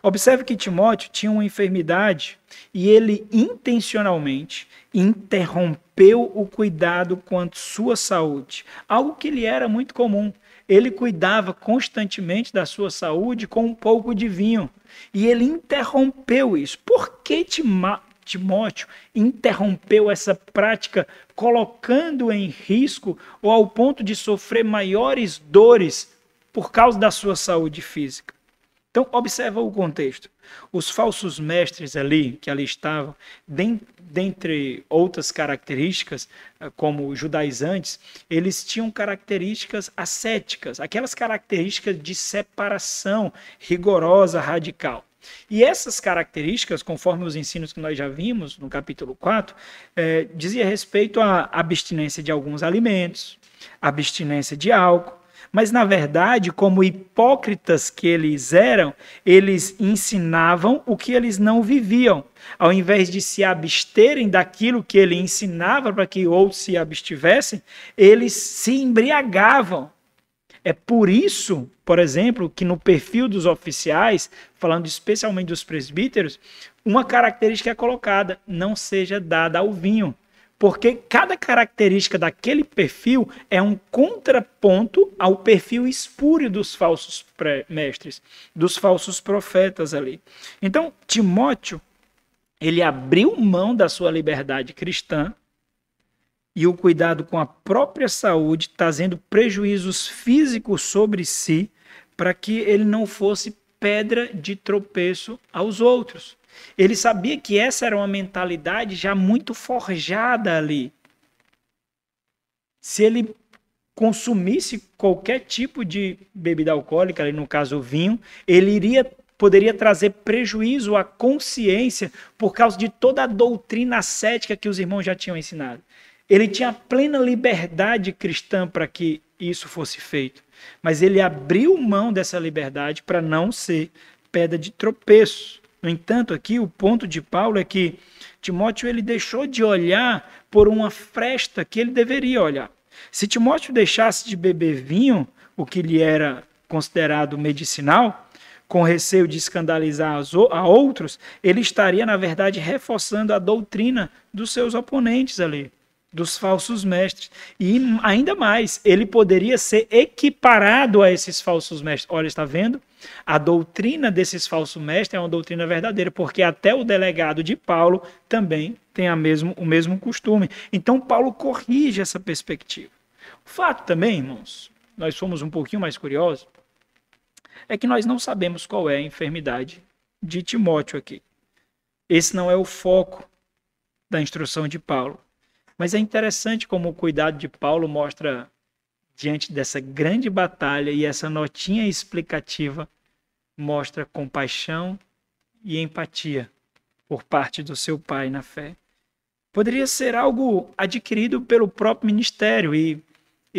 Observe que Timóteo tinha uma enfermidade e ele intencionalmente interrompeu o cuidado quanto à sua saúde, algo que lhe era muito comum. Ele cuidava constantemente da sua saúde com um pouco de vinho e ele interrompeu isso. Por que Timóteo interrompeu essa prática, colocando em risco ou ao ponto de sofrer maiores dores por causa da sua saúde física? Então, observa o contexto. Os falsos mestres que ali estavam, dentre outras características, como judaizantes, eles tinham características ascéticas, aquelas características de separação rigorosa, radical. E essas características, conforme os ensinos que nós já vimos no capítulo 4, dizia respeito à abstinência de alguns alimentos, abstinência de álcool, mas, na verdade, como hipócritas que eles eram, eles ensinavam o que eles não viviam. Ao invés de se absterem daquilo que ele ensinava para que outros se abstivessem, eles se embriagavam. É por isso, por exemplo, que no perfil dos oficiais, falando especialmente dos presbíteros, uma característica é colocada: não seja dada ao vinho. Porque cada característica daquele perfil é um contraponto ao perfil espúrio dos falsos mestres, dos falsos profetas ali. Então, Timóteo, ele abriu mão da sua liberdade cristã e o cuidado com a própria saúde, trazendo prejuízos físicos sobre si, para que ele não fosse pedra de tropeço aos outros. Ele sabia que essa era uma mentalidade já muito forjada ali. Se ele consumisse qualquer tipo de bebida alcoólica, ali no caso o vinho, ele poderia trazer prejuízo à consciência por causa de toda a doutrina ascética que os irmãos já tinham ensinado. Ele tinha plena liberdade cristã para que isso fosse feito, mas ele abriu mão dessa liberdade para não ser pedra de tropeço. No entanto, aqui o ponto de Paulo é que Timóteo ele deixou de olhar por uma fresta que ele deveria olhar. Se Timóteo deixasse de beber vinho, o que lhe era considerado medicinal, com receio de escandalizar a outros, ele estaria, na verdade, reforçando a doutrina dos seus oponentes ali, dos falsos mestres. E ainda mais, ele poderia ser equiparado a esses falsos mestres. Olha, está vendo? A doutrina desses falsos mestres é uma doutrina verdadeira, porque até o delegado de Paulo também tem o mesmo costume. Então, Paulo corrige essa perspectiva. O fato também, irmãos, nós fomos um pouquinho mais curiosos, é que nós não sabemos qual é a enfermidade de Timóteo aqui. Esse não é o foco da instrução de Paulo. Mas é interessante como o cuidado de Paulo mostra, diante dessa grande batalha, e essa notinha explicativa mostra compaixão e empatia por parte do seu pai na fé. Poderia ser algo adquirido pelo próprio ministério, e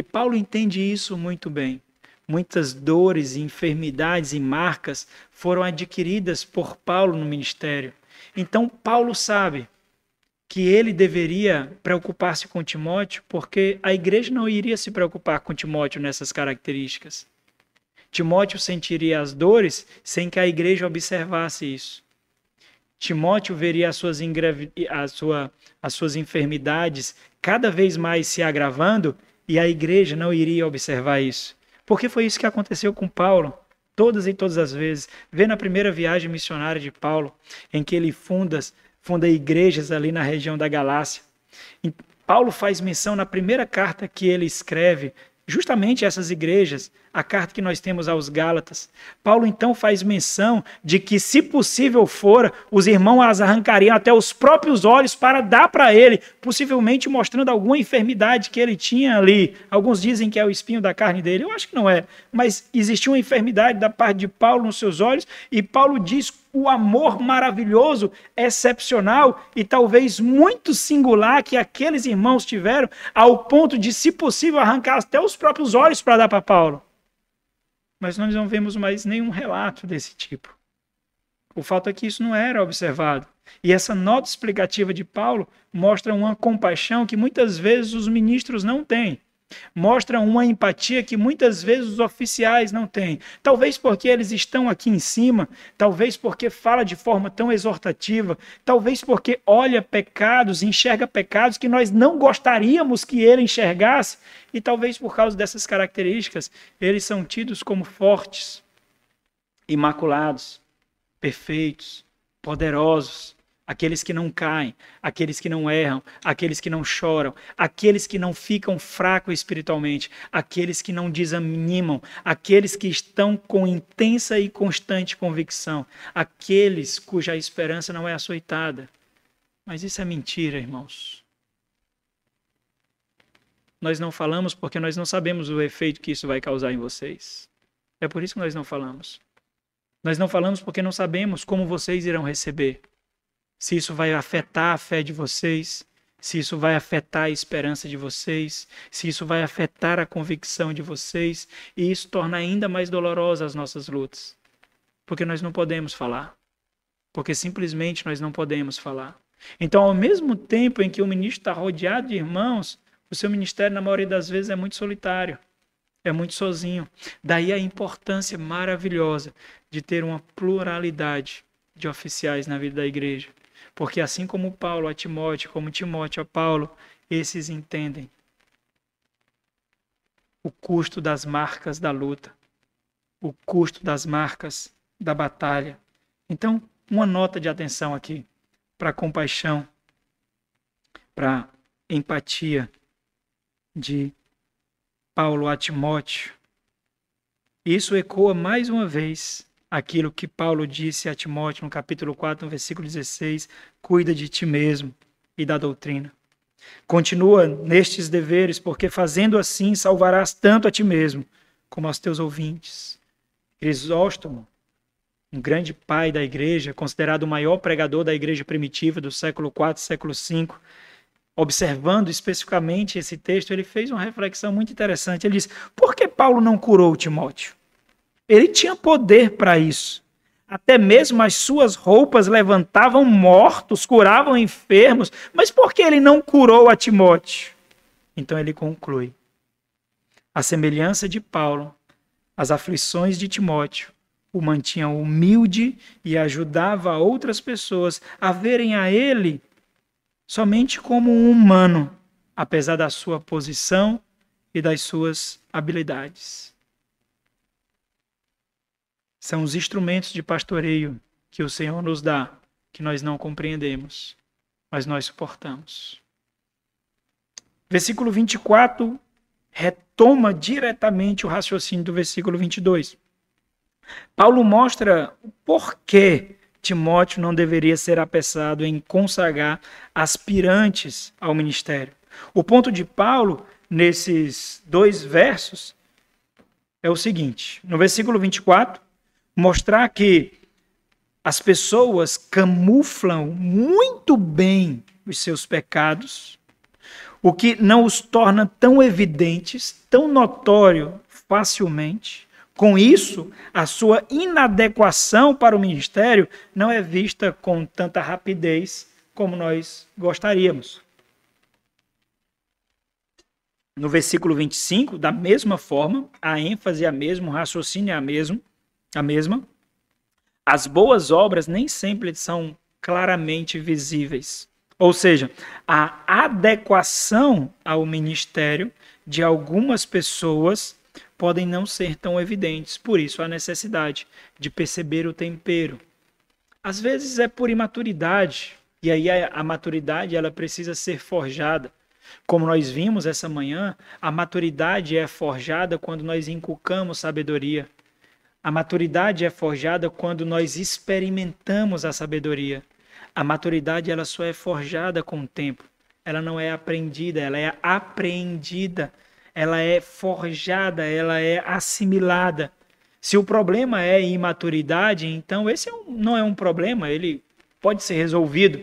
Paulo entende isso muito bem. Muitas dores, enfermidades e marcas foram adquiridas por Paulo no ministério. Então, Paulo sabe que ele deveria preocupar-se com Timóteo, porque a igreja não iria se preocupar com Timóteo nessas características. Timóteo sentiria as dores sem que a igreja observasse isso. Timóteo veria as suas enfermidades cada vez mais se agravando e a igreja não iria observar isso. Porque foi isso que aconteceu com Paulo, todas e todas as vezes. Vê na primeira viagem missionária de Paulo, em que ele funda igrejas ali na região da Galácia. E Paulo faz menção na primeira carta que ele escreve, justamente essas igrejas, a carta que nós temos aos Gálatas. Paulo então faz menção de que, se possível fora, os irmãos as arrancariam até os próprios olhos para dar para ele, possivelmente mostrando alguma enfermidade que ele tinha ali. Alguns dizem que é o espinho da carne dele, eu acho que não é, mas existia uma enfermidade da parte de Paulo nos seus olhos, e Paulo diz o amor maravilhoso, excepcional e talvez muito singular que aqueles irmãos tiveram, ao ponto de, se possível, arrancar até os próprios olhos para dar para Paulo. Mas nós não vemos mais nenhum relato desse tipo. O fato é que isso não era observado. E essa nota explicativa de Paulo mostra uma compaixão que muitas vezes os ministros não têm. Mostra uma empatia que muitas vezes os oficiais não têm. Talvez porque eles estão aqui em cima, talvez porque fala de forma tão exortativa, talvez porque olha pecados, enxerga pecados que nós não gostaríamos que ele enxergasse, e talvez por causa dessas características, eles são tidos como fortes, imaculados, perfeitos, poderosos, aqueles que não caem, aqueles que não erram, aqueles que não choram, aqueles que não ficam fracos espiritualmente, aqueles que não desanimam, aqueles que estão com intensa e constante convicção, aqueles cuja esperança não é açoitada. Mas isso é mentira, irmãos. Nós não falamos porque nós não sabemos o efeito que isso vai causar em vocês. É por isso que nós não falamos. Nós não falamos porque não sabemos como vocês irão receber. Se isso vai afetar a fé de vocês, se isso vai afetar a esperança de vocês, se isso vai afetar a convicção de vocês, e isso torna ainda mais dolorosas as nossas lutas. Porque nós não podemos falar. Porque simplesmente nós não podemos falar. Então, ao mesmo tempo em que o ministro está rodeado de irmãos, o seu ministério, na maioria das vezes, é muito solitário. É muito sozinho. Daí a importância maravilhosa de ter uma pluralidade de oficiais na vida da igreja. Porque assim como Paulo a Timóteo, como Timóteo a Paulo, esses entendem o custo das marcas da luta, o custo das marcas da batalha. Então, uma nota de atenção aqui para a compaixão, para a empatia de Paulo a Timóteo. Isso ecoa mais uma vez aquilo que Paulo disse a Timóteo no capítulo 4, no versículo 16, cuida de ti mesmo e da doutrina. Continua nestes deveres, porque fazendo assim salvarás tanto a ti mesmo como aos teus ouvintes. Crisóstomo, um grande pai da igreja, considerado o maior pregador da igreja primitiva do século 4, século 5, observando especificamente esse texto, ele fez uma reflexão muito interessante. Ele diz, por que Paulo não curou Timóteo? Ele tinha poder para isso. Até mesmo as suas roupas levantavam mortos, curavam enfermos. Mas por que ele não curou a Timóteo? Então ele conclui. A semelhança de Paulo, as aflições de Timóteo o mantinham humilde e ajudava outras pessoas a verem a ele somente como um humano, apesar da sua posição e das suas habilidades. São os instrumentos de pastoreio que o Senhor nos dá, que nós não compreendemos, mas nós suportamos. Versículo 24 retoma diretamente o raciocínio do versículo 22. Paulo mostra o porquê Timóteo não deveria ser apressado em consagrar aspirantes ao ministério. O ponto de Paulo, nesses 2 versos, é o seguinte. No versículo 24, mostrar que as pessoas camuflam muito bem os seus pecados, o que não os torna tão evidentes, tão notório facilmente. Com isso, a sua inadequação para o ministério não é vista com tanta rapidez como nós gostaríamos. No versículo 25, da mesma forma, a ênfase é a mesma, o raciocínio é a mesma. As boas obras nem sempre são claramente visíveis. Ou seja, a adequação ao ministério de algumas pessoas podem não ser tão evidentes. Por isso, a necessidade de perceber o tempero. Às vezes é por imaturidade, e aí a maturidade ela precisa ser forjada. Como nós vimos essa manhã, a maturidade é forjada quando nós inculcamos sabedoria. A maturidade é forjada quando nós experimentamos a sabedoria. A maturidade ela só é forjada com o tempo. Ela não é aprendida, ela é apreendida. Ela é forjada, ela é assimilada. Se o problema é imaturidade, então esse não é um problema, ele pode ser resolvido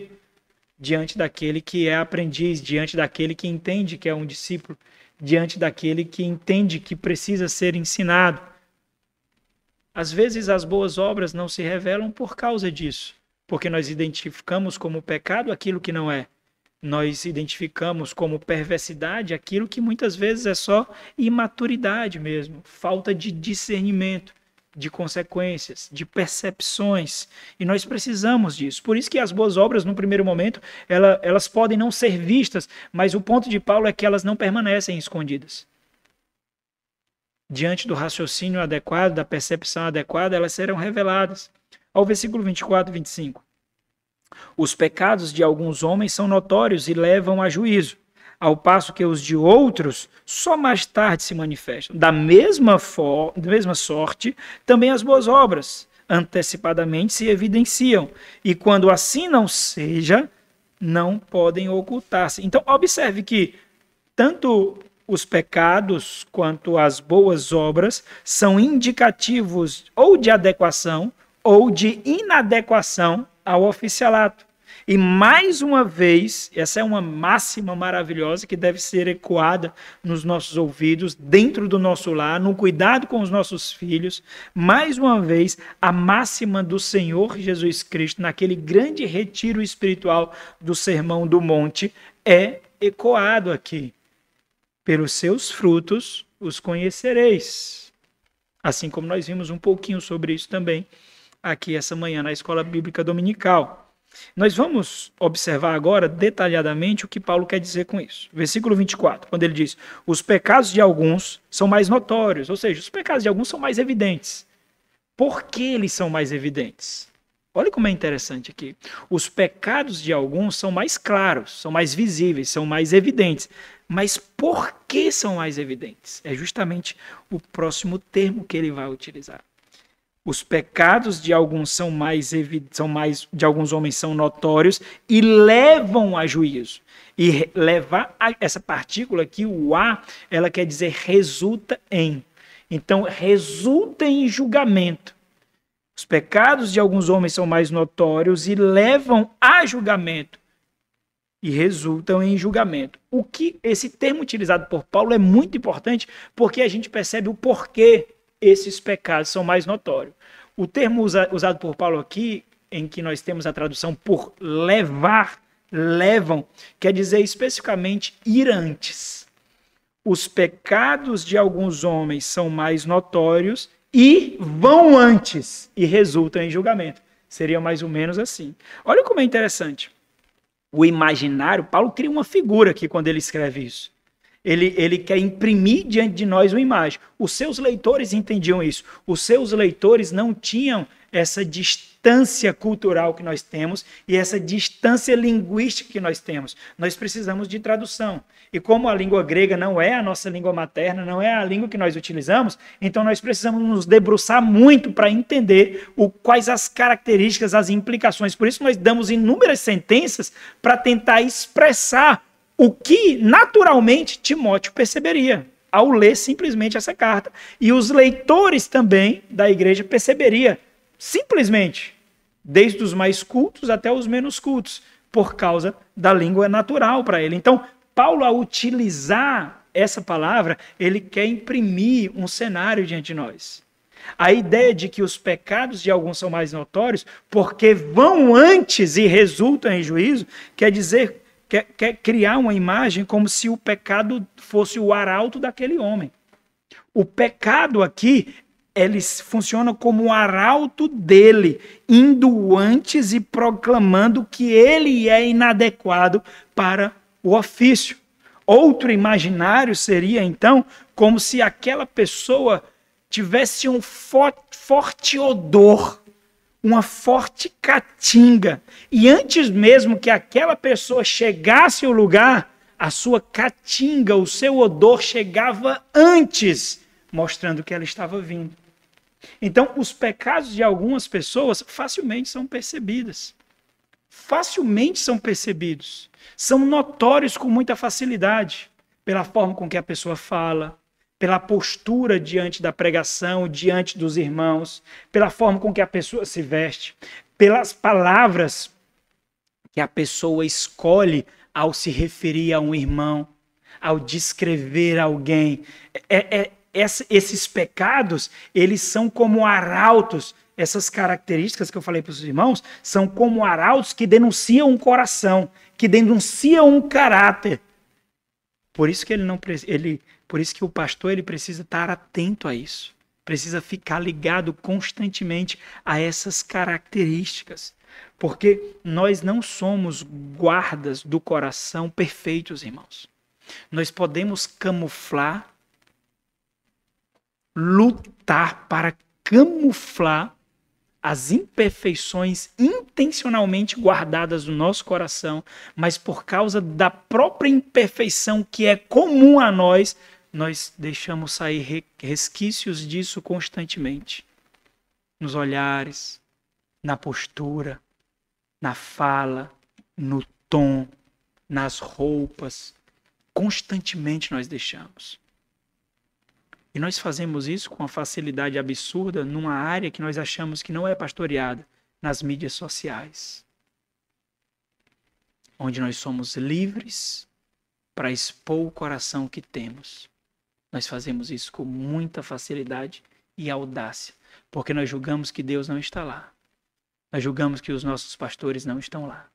diante daquele que é aprendiz, diante daquele que entende que é um discípulo, diante daquele que entende que precisa ser ensinado. Às vezes as boas obras não se revelam por causa disso, porque nós identificamos como pecado aquilo que não é. nós identificamos como perversidade aquilo que muitas vezes é só imaturidade mesmo, falta de discernimento, de consequências, de percepções. E nós precisamos disso. Por isso que as boas obras, no primeiro momento, elas podem não ser vistas, mas o ponto de Paulo é que elas não permanecem escondidas. Diante do raciocínio adequado, da percepção adequada, elas serão reveladas. Ao versículo 24 e 25. Os pecados de alguns homens são notórios e levam a juízo, ao passo que os de outros só mais tarde se manifestam. Da mesma sorte, também as boas obras antecipadamente se evidenciam, e quando assim não seja, não podem ocultar-se. Então, observe que tanto os pecados quanto as boas obras são indicativos ou de adequação ou de inadequação ao oficialato. E mais uma vez, essa é uma máxima maravilhosa que deve ser ecoada nos nossos ouvidos, dentro do nosso lar, no cuidado com os nossos filhos. Mais uma vez, a máxima do Senhor Jesus Cristo, naquele grande retiro espiritual do Sermão do Monte, é ecoado aqui. Pelos seus frutos os conhecereis. Assim como nós vimos um pouquinho sobre isso também aqui essa manhã na Escola Bíblica Dominical. Nós vamos observar agora detalhadamente o que Paulo quer dizer com isso. Versículo 24, quando ele diz: os pecados de alguns são mais notórios, ou seja, os pecados de alguns são mais evidentes. Por que eles são mais evidentes? Olha como é interessante aqui. Os pecados de alguns são mais claros, são mais visíveis, são mais evidentes. Mas por que são mais evidentes? É justamente o próximo termo que ele vai utilizar. Os pecados de alguns de alguns homens são notórios e levam a juízo. E levar essa partícula aqui, o a, ela quer dizer resulta em. Então, resulta em julgamento. Os pecados de alguns homens são mais notórios e levam a julgamento. E resultam em julgamento. O que esse termo utilizado por Paulo é muito importante porque a gente percebe o porquê esses pecados são mais notórios. O termo usado por Paulo aqui, em que nós temos a tradução por levar, levam, quer dizer especificamente ir antes. Os pecados de alguns homens são mais notórios e vão antes e resultam em julgamento. Seria mais ou menos assim. Olha como é interessante. O imaginário, Paulo cria uma figura aqui quando ele escreve isso. Ele quer imprimir diante de nós uma imagem. Os seus leitores entendiam isso. Os seus leitores não tinham essa distância cultural que nós temos e essa distância linguística que nós temos. Nós precisamos de tradução. E como a língua grega não é a nossa língua materna, não é a língua que nós utilizamos, então nós precisamos nos debruçar muito para entender quais as características, as implicações. Por isso nós damos inúmeras sentenças para tentar expressar o que naturalmente Timóteo perceberia ao ler simplesmente essa carta. E os leitores também da igreja perceberiam simplesmente, desde os mais cultos até os menos cultos, por causa da língua natural para ele. Então, Paulo, ao utilizar essa palavra, ele quer imprimir um cenário diante de nós. A ideia de que os pecados de alguns são mais notórios porque vão antes e resultam em juízo, quer dizer, quer criar uma imagem como se o pecado fosse o arauto daquele homem. O pecado aqui, ele funciona como o arauto dele, indo antes e proclamando que ele é inadequado para o ofício. Outro imaginário seria, então, como se aquela pessoa tivesse um forte odor, uma forte catinga. E antes mesmo que aquela pessoa chegasse ao lugar, a sua catinga, o seu odor chegava antes, mostrando que ela estava vindo. Então, os pecados de algumas pessoas facilmente são percebidos. Facilmente são percebidos. São notórios com muita facilidade, pela forma com que a pessoa fala, pela postura diante da pregação, diante dos irmãos, pela forma com que a pessoa se veste, pelas palavras que a pessoa escolhe ao se referir a um irmão, ao descrever alguém. esses pecados, eles são como arautos. Essas características que eu falei para os irmãos são como arautos que denunciam um coração, que denunciam um caráter. Por isso que por isso que o pastor ele precisa estar atento a isso. Precisa ficar ligado constantemente a essas características. Porque nós não somos guardas do coração perfeitos, irmãos. Nós podemos camuflar, lutar para camuflar as imperfeições intencionalmente guardadas no nosso coração, mas por causa da própria imperfeição que é comum a nós deixamos sair resquícios disso constantemente. Nos olhares, na postura, na fala, no tom, nas roupas. Constantemente nós deixamos. E nós fazemos isso com uma facilidade absurda numa área que nós achamos que não é pastoreada, nas mídias sociais. Onde nós somos livres para expor o coração que temos. Nós fazemos isso com muita facilidade e audácia, porque nós julgamos que Deus não está lá. Nós julgamos que os nossos pastores não estão lá.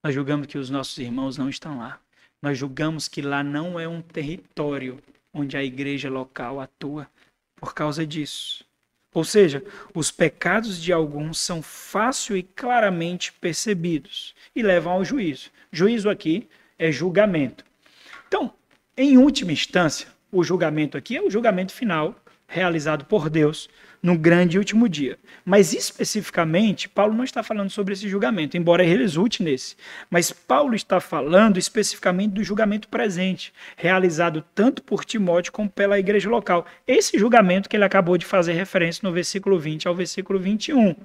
Nós julgamos que os nossos irmãos não estão lá. Nós julgamos que lá não é um território onde a igreja local atua por causa disso. Ou seja, os pecados de alguns são fácil e claramente percebidos e levam ao juízo. Juízo aqui é julgamento. Então, em última instância, o julgamento aqui é o julgamento final realizado por Deus no grande e último dia. Mas especificamente, Paulo não está falando sobre esse julgamento, embora ele resulte nesse. Mas Paulo está falando especificamente do julgamento presente, realizado tanto por Timóteo como pela igreja local. Esse julgamento que ele acabou de fazer referência no versículo 20 ao versículo 21.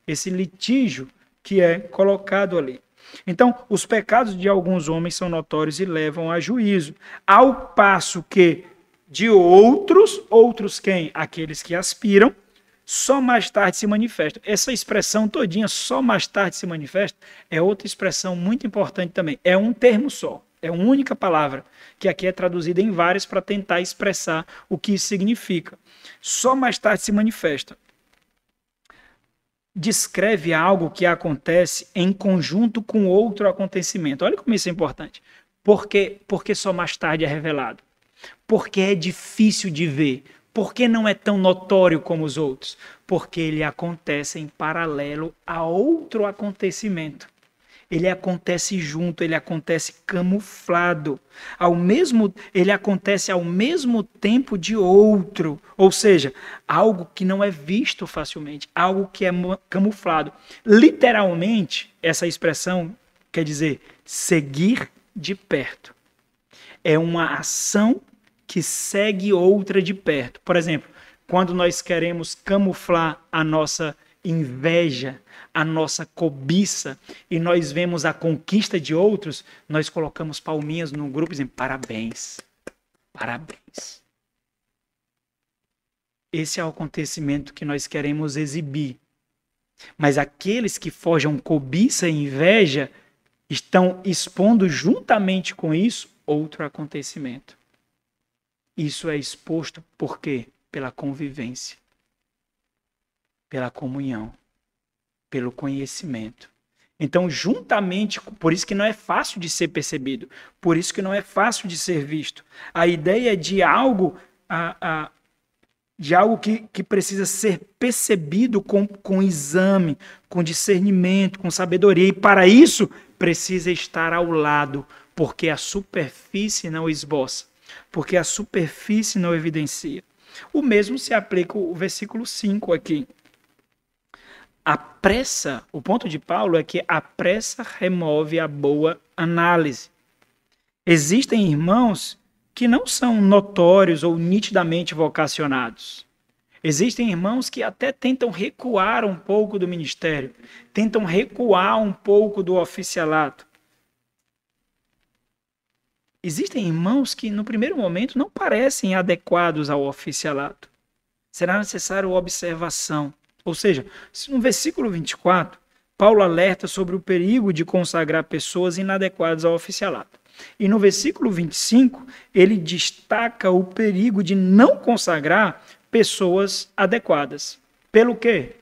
Esse litígio que é colocado ali. Então, os pecados de alguns homens são notórios e levam a juízo, ao passo que de outros quem? Aqueles que aspiram, só mais tarde se manifestam. Essa expressão todinha, só mais tarde se manifesta, é outra expressão muito importante também. É um termo só, é uma única palavra, que aqui é traduzida em várias para tentar expressar o que isso significa. Só mais tarde se manifesta. Descreve algo que acontece em conjunto com outro acontecimento. Olha como isso é importante. Porque só mais tarde é revelado. Porque é difícil de ver. Porque não é tão notório como os outros? Porque ele acontece em paralelo a outro acontecimento. Ele acontece junto, ele acontece camuflado. Ele acontece ao mesmo tempo de outro. Ou seja, algo que não é visto facilmente, algo que é camuflado. Literalmente, essa expressão quer dizer seguir de perto. É uma ação que segue outra de perto. Por exemplo, quando nós queremos camuflar a nossa inveja, a nossa cobiça, e nós vemos a conquista de outros, nós colocamos palminhas no grupo e dizemos parabéns, parabéns. Esse é o acontecimento que nós queremos exibir. Mas aqueles que forjam cobiça e inveja estão expondo juntamente com isso outro acontecimento. Isso é exposto por quê? Pela convivência, pela comunhão, pelo conhecimento. Então, juntamente, por isso que não é fácil de ser percebido, por isso que não é fácil de ser visto. A ideia de algo, que precisa ser percebido com exame, com discernimento, com sabedoria. E para isso, precisa estar ao lado, porque a superfície não esboça, porque a superfície não evidencia. O mesmo se aplica o versículo 5 aqui. A pressa, o ponto de Paulo é que a pressa remove a boa análise. Existem irmãos que não são notórios ou nitidamente vocacionados. Existem irmãos que até tentam recuar um pouco do ministério, tentam recuar um pouco do oficialato. Existem irmãos que, no primeiro momento, não parecem adequados ao oficialato. Será necessário observação. Ou seja, no versículo 24, Paulo alerta sobre o perigo de consagrar pessoas inadequadas ao oficialato. E no versículo 25, ele destaca o perigo de não consagrar pessoas adequadas. Pelo quê?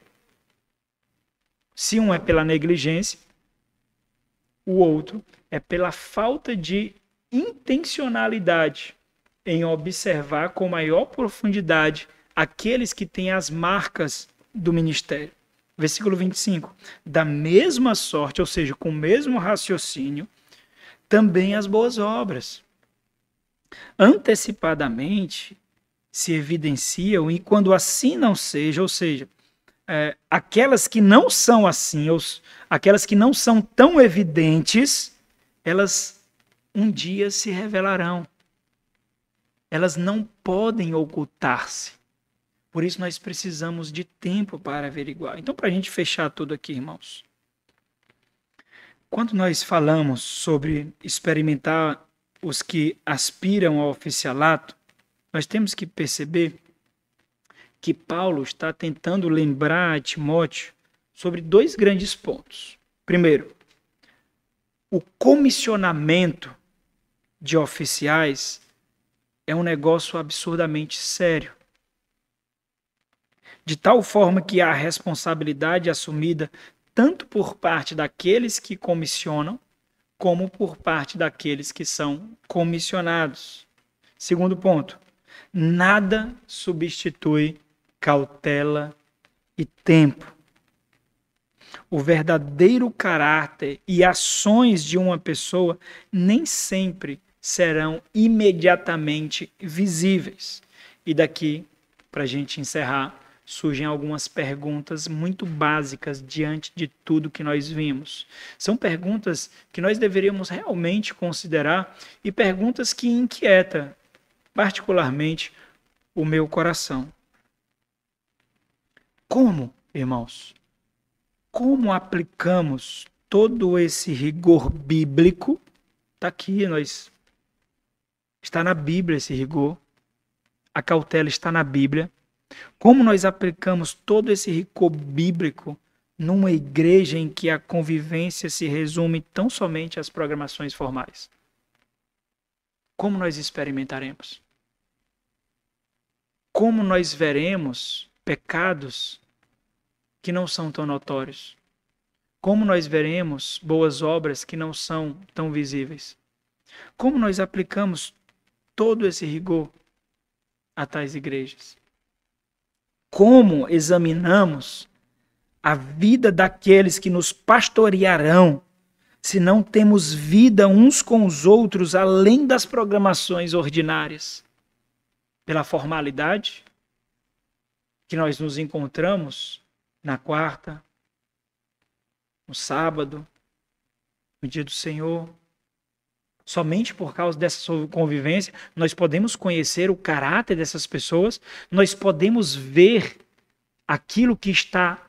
Se um é pela negligência, o outro é pela falta de intencionalidade em observar com maior profundidade aqueles que têm as marcas do ministério. Versículo 25. Da mesma sorte, ou seja, com o mesmo raciocínio, também as boas obras. Antecipadamente se evidenciam, e quando assim não seja, ou seja, aquelas que não são assim, aquelas que não são tão evidentes, elas um dia se revelarão. Elas não podem ocultar-se. Por isso nós precisamos de tempo para averiguar. Então, para a gente fechar tudo aqui, irmãos. Quando nós falamos sobre experimentar os que aspiram ao oficialato, nós temos que perceber que Paulo está tentando lembrar a Timóteo sobre dois grandes pontos. Primeiro, o comissionamento de oficiais é um negócio absurdamente sério. De tal forma que há responsabilidade assumida tanto por parte daqueles que comissionam, como por parte daqueles que são comissionados. Segundo ponto, nada substitui cautela e tempo. O verdadeiro caráter e ações de uma pessoa nem sempre serão imediatamente visíveis. E daqui, para a gente encerrar, surgem algumas perguntas muito básicas diante de tudo que nós vimos. São perguntas que nós deveríamos realmente considerar e perguntas que inquietam particularmente o meu coração. Como, irmãos? Como aplicamos todo esse rigor bíblico? Está aqui, está na Bíblia esse rigor. A cautela está na Bíblia. Como nós aplicamos todo esse rigor bíblico numa igreja em que a convivência se resume tão somente às programações formais? Como nós experimentaremos? Como nós veremos pecados que não são tão notórios? Como nós veremos boas obras que não são tão visíveis? Como nós aplicamos todo esse rigor a tais igrejas? Como examinamos a vida daqueles que nos pastorearão se não temos vida uns com os outros além das programações ordinárias? Pela formalidade que nós nos encontramos na quarta, no sábado, no dia do Senhor. Somente por causa dessa convivência, nós podemos conhecer o caráter dessas pessoas, nós podemos ver aquilo que está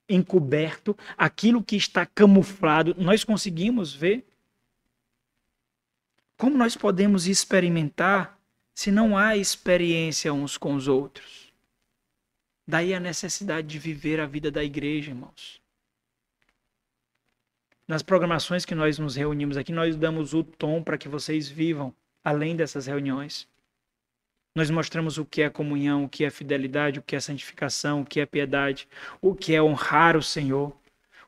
encoberto, aquilo que está camuflado, nós conseguimos ver? Como nós podemos experimentar se não há experiência uns com os outros? Daí a necessidade de viver a vida da igreja, irmãos. Nas programações que nós nos reunimos aqui, nós damos o tom para que vocês vivam além dessas reuniões. Nós mostramos o que é comunhão, o que é fidelidade, o que é santificação, o que é piedade, o que é honrar o Senhor,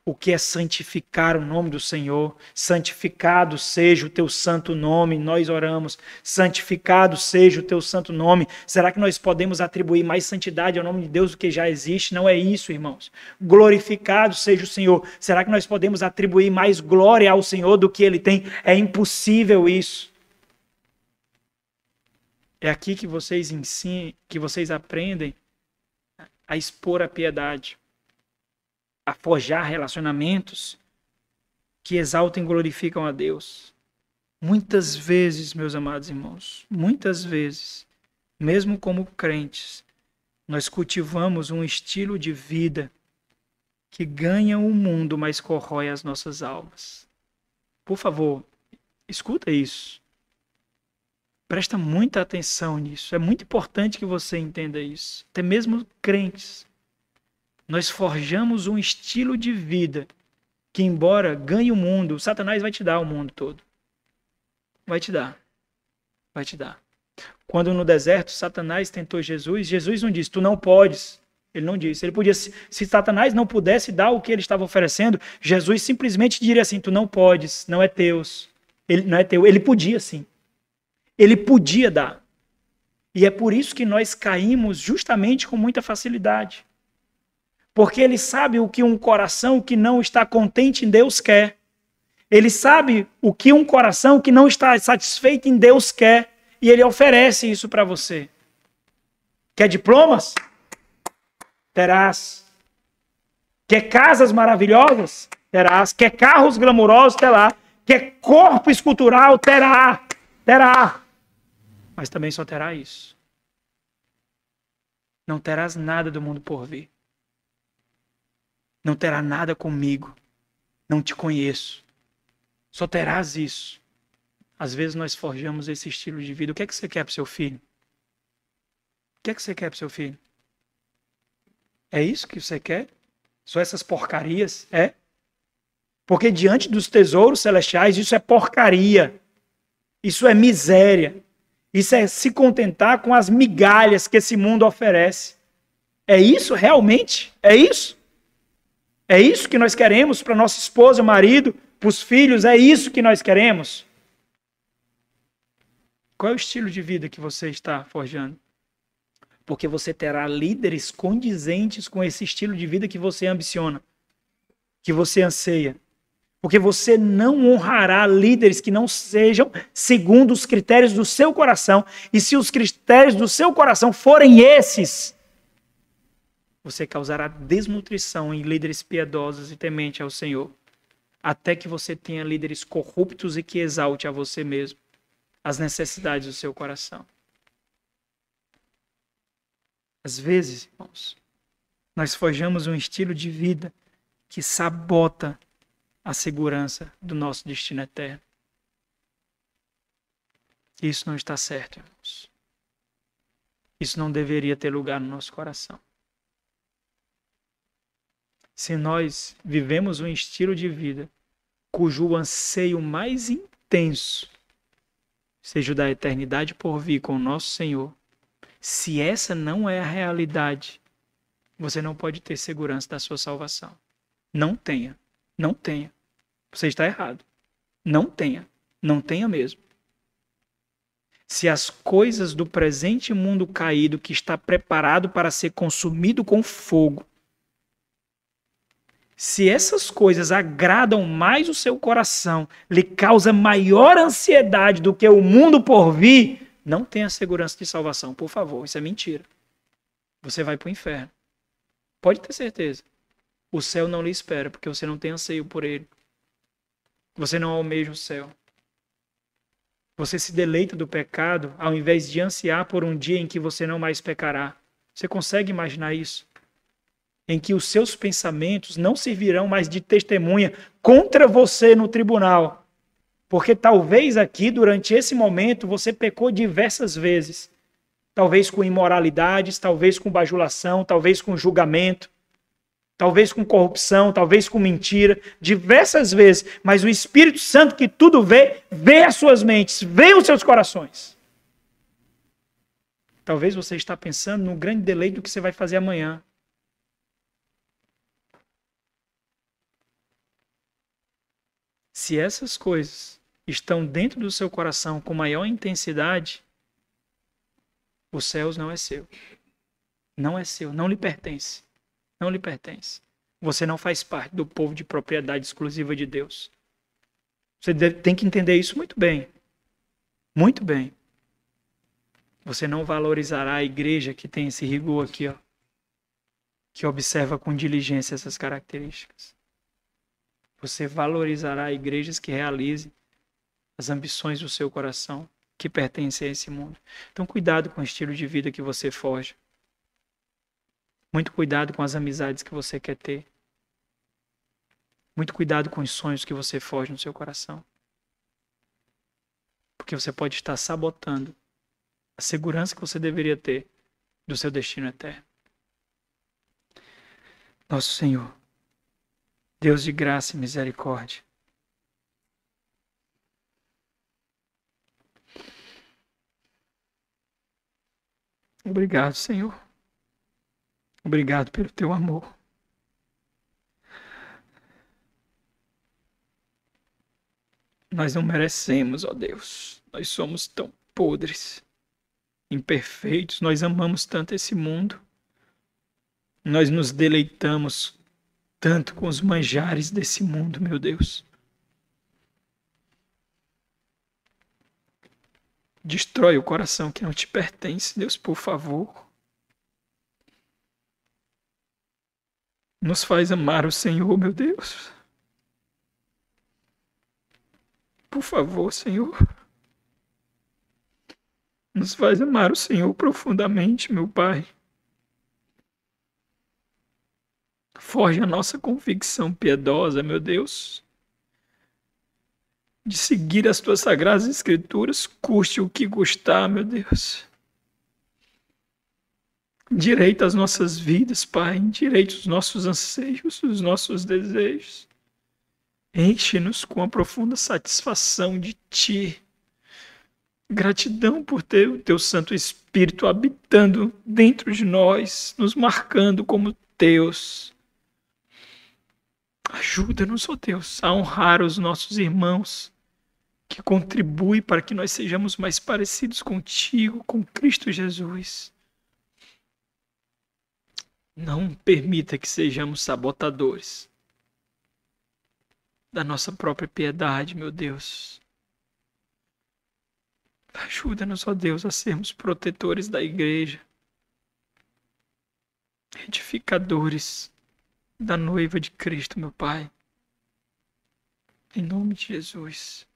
o que é santificar o nome do Senhor. Santificado seja o teu santo nome, nós oramos. Santificado seja o teu santo nome. Será que nós podemos atribuir mais santidade ao nome de Deus do que já existe? Não é isso, irmãos. Glorificado seja o Senhor. Será que nós podemos atribuir mais glória ao Senhor do que Ele tem? É impossível isso. É aqui que vocês ensinam, que vocês aprendem a expor a piedade, a forjar relacionamentos que exaltam e glorificam a Deus. Muitas vezes, meus amados irmãos, muitas vezes, mesmo como crentes, nós cultivamos um estilo de vida que ganha o mundo, mas corrói as nossas almas. Por favor, escuta isso. Presta muita atenção nisso. É muito importante que você entenda isso. Até mesmo crentes. Nós forjamos um estilo de vida que, embora ganhe o mundo, Satanás vai te dar o mundo todo. vai te dar. Vai te dar. Quando no deserto Satanás tentou Jesus, Jesus não disse, tu não podes. Ele não disse. Ele podia, se Satanás não pudesse dar o que ele estava oferecendo, Jesus simplesmente diria assim, tu não podes, não é teus. Ele não é teu. Ele podia sim. Ele podia dar. E é por isso que nós caímos justamente com muita facilidade. Porque ele sabe o que um coração que não está contente em Deus quer. Ele sabe o que um coração que não está satisfeito em Deus quer. E ele oferece isso para você. Quer diplomas? Terás. Quer casas maravilhosas? Terás. Quer carros glamurosos? Terá. Quer corpo escultural? Terá. Terá. Mas também só terá isso. Não terás nada do mundo por vir. Não terá nada comigo. Não te conheço. Só terás isso. Às vezes nós forjamos esse estilo de vida. O que é que você quer para o seu filho? O que é que você quer para o seu filho? É isso que você quer? Só essas porcarias? É? Porque diante dos tesouros celestiais, isso é porcaria. Isso é miséria. Isso é se contentar com as migalhas que esse mundo oferece. É isso realmente? É isso? É isso que nós queremos para nossa esposa, marido, para os filhos? É isso que nós queremos? Qual é o estilo de vida que você está forjando? Porque você terá líderes condizentes com esse estilo de vida que você ambiciona, que você anseia. Porque você não honrará líderes que não sejam segundo os critérios do seu coração. E se os critérios do seu coração forem esses, você causará desnutrição em líderes piedosos e tementes ao Senhor. Até que você tenha líderes corruptos e que exalte a você mesmo as necessidades do seu coração. Às vezes, irmãos, nós forjamos um estilo de vida que sabota a segurança do nosso destino eterno. Isso não está certo, irmãos. Isso não deveria ter lugar no nosso coração. Se nós vivemos um estilo de vida cujo anseio mais intenso seja o da eternidade por vir com o nosso Senhor, se essa não é a realidade, você não pode ter segurança da sua salvação. Não tenha. Não tenha. Você está errado. Não tenha. Não tenha mesmo. Se as coisas do presente mundo caído que está preparado para ser consumido com fogo, se essas coisas agradam mais o seu coração, lhe causa maior ansiedade do que o mundo por vir, não tenha segurança de salvação, por favor. Isso é mentira. Você vai para o inferno. Pode ter certeza. O céu não lhe espera, porque você não tem anseio por ele. Você não almeja o céu. Você se deleita do pecado ao invés de ansiar por um dia em que você não mais pecará. Você consegue imaginar isso? Em que os seus pensamentos não servirão mais de testemunha contra você no tribunal. Porque talvez aqui, durante esse momento, você pecou diversas vezes. Talvez com imoralidades, talvez com bajulação, talvez com julgamento, talvez com corrupção, talvez com mentira, diversas vezes. Mas o Espírito Santo que tudo vê, vê as suas mentes, vê os seus corações. Talvez você está pensando no grande deleite do que você vai fazer amanhã. Se essas coisas estão dentro do seu coração com maior intensidade, os céus não é seu. Não é seu, não lhe pertence. Não lhe pertence. Você não faz parte do povo de propriedade exclusiva de Deus. Você tem que entender isso muito bem. Muito bem. Você não valorizará a igreja que tem esse rigor aqui, ó, que observa com diligência essas características. Você valorizará igrejas que realizem as ambições do seu coração, que pertencem a esse mundo. Então, cuidado com o estilo de vida que você forja. Muito cuidado com as amizades que você quer ter. Muito cuidado com os sonhos que você forja no seu coração. Porque você pode estar sabotando a segurança que você deveria ter do seu destino eterno. Nosso Senhor, Deus de graça e misericórdia, Obrigado, Senhor. Obrigado pelo teu amor. Nós não merecemos, ó Deus. Nós somos tão podres, imperfeitos. Nós amamos tanto esse mundo. Nós nos deleitamos tanto com os manjares desse mundo, meu Deus. Destrói o coração que não te pertence, Deus, por favor. Nos faz amar o Senhor, meu Deus. Por favor, Senhor. Nos faz amar o Senhor profundamente, meu Pai. Forge a nossa convicção piedosa, meu Deus, de seguir as tuas sagradas escrituras, custe o que custar, meu Deus. Direita as nossas vidas, Pai, direita os nossos anseios, os nossos desejos. Enche-nos com a profunda satisfação de Ti. Gratidão por ter o Teu Santo Espírito habitando dentro de nós, nos marcando como Teus. Ajuda-nos, ó Deus, a honrar os nossos irmãos, que contribuem para que nós sejamos mais parecidos contigo, com Cristo Jesus. Não permita que sejamos sabotadores da nossa própria piedade, meu Deus. Ajuda-nos, ó Deus, a sermos protetores da igreja, edificadores da noiva de Cristo, meu Pai. Em nome de Jesus.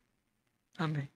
Amém.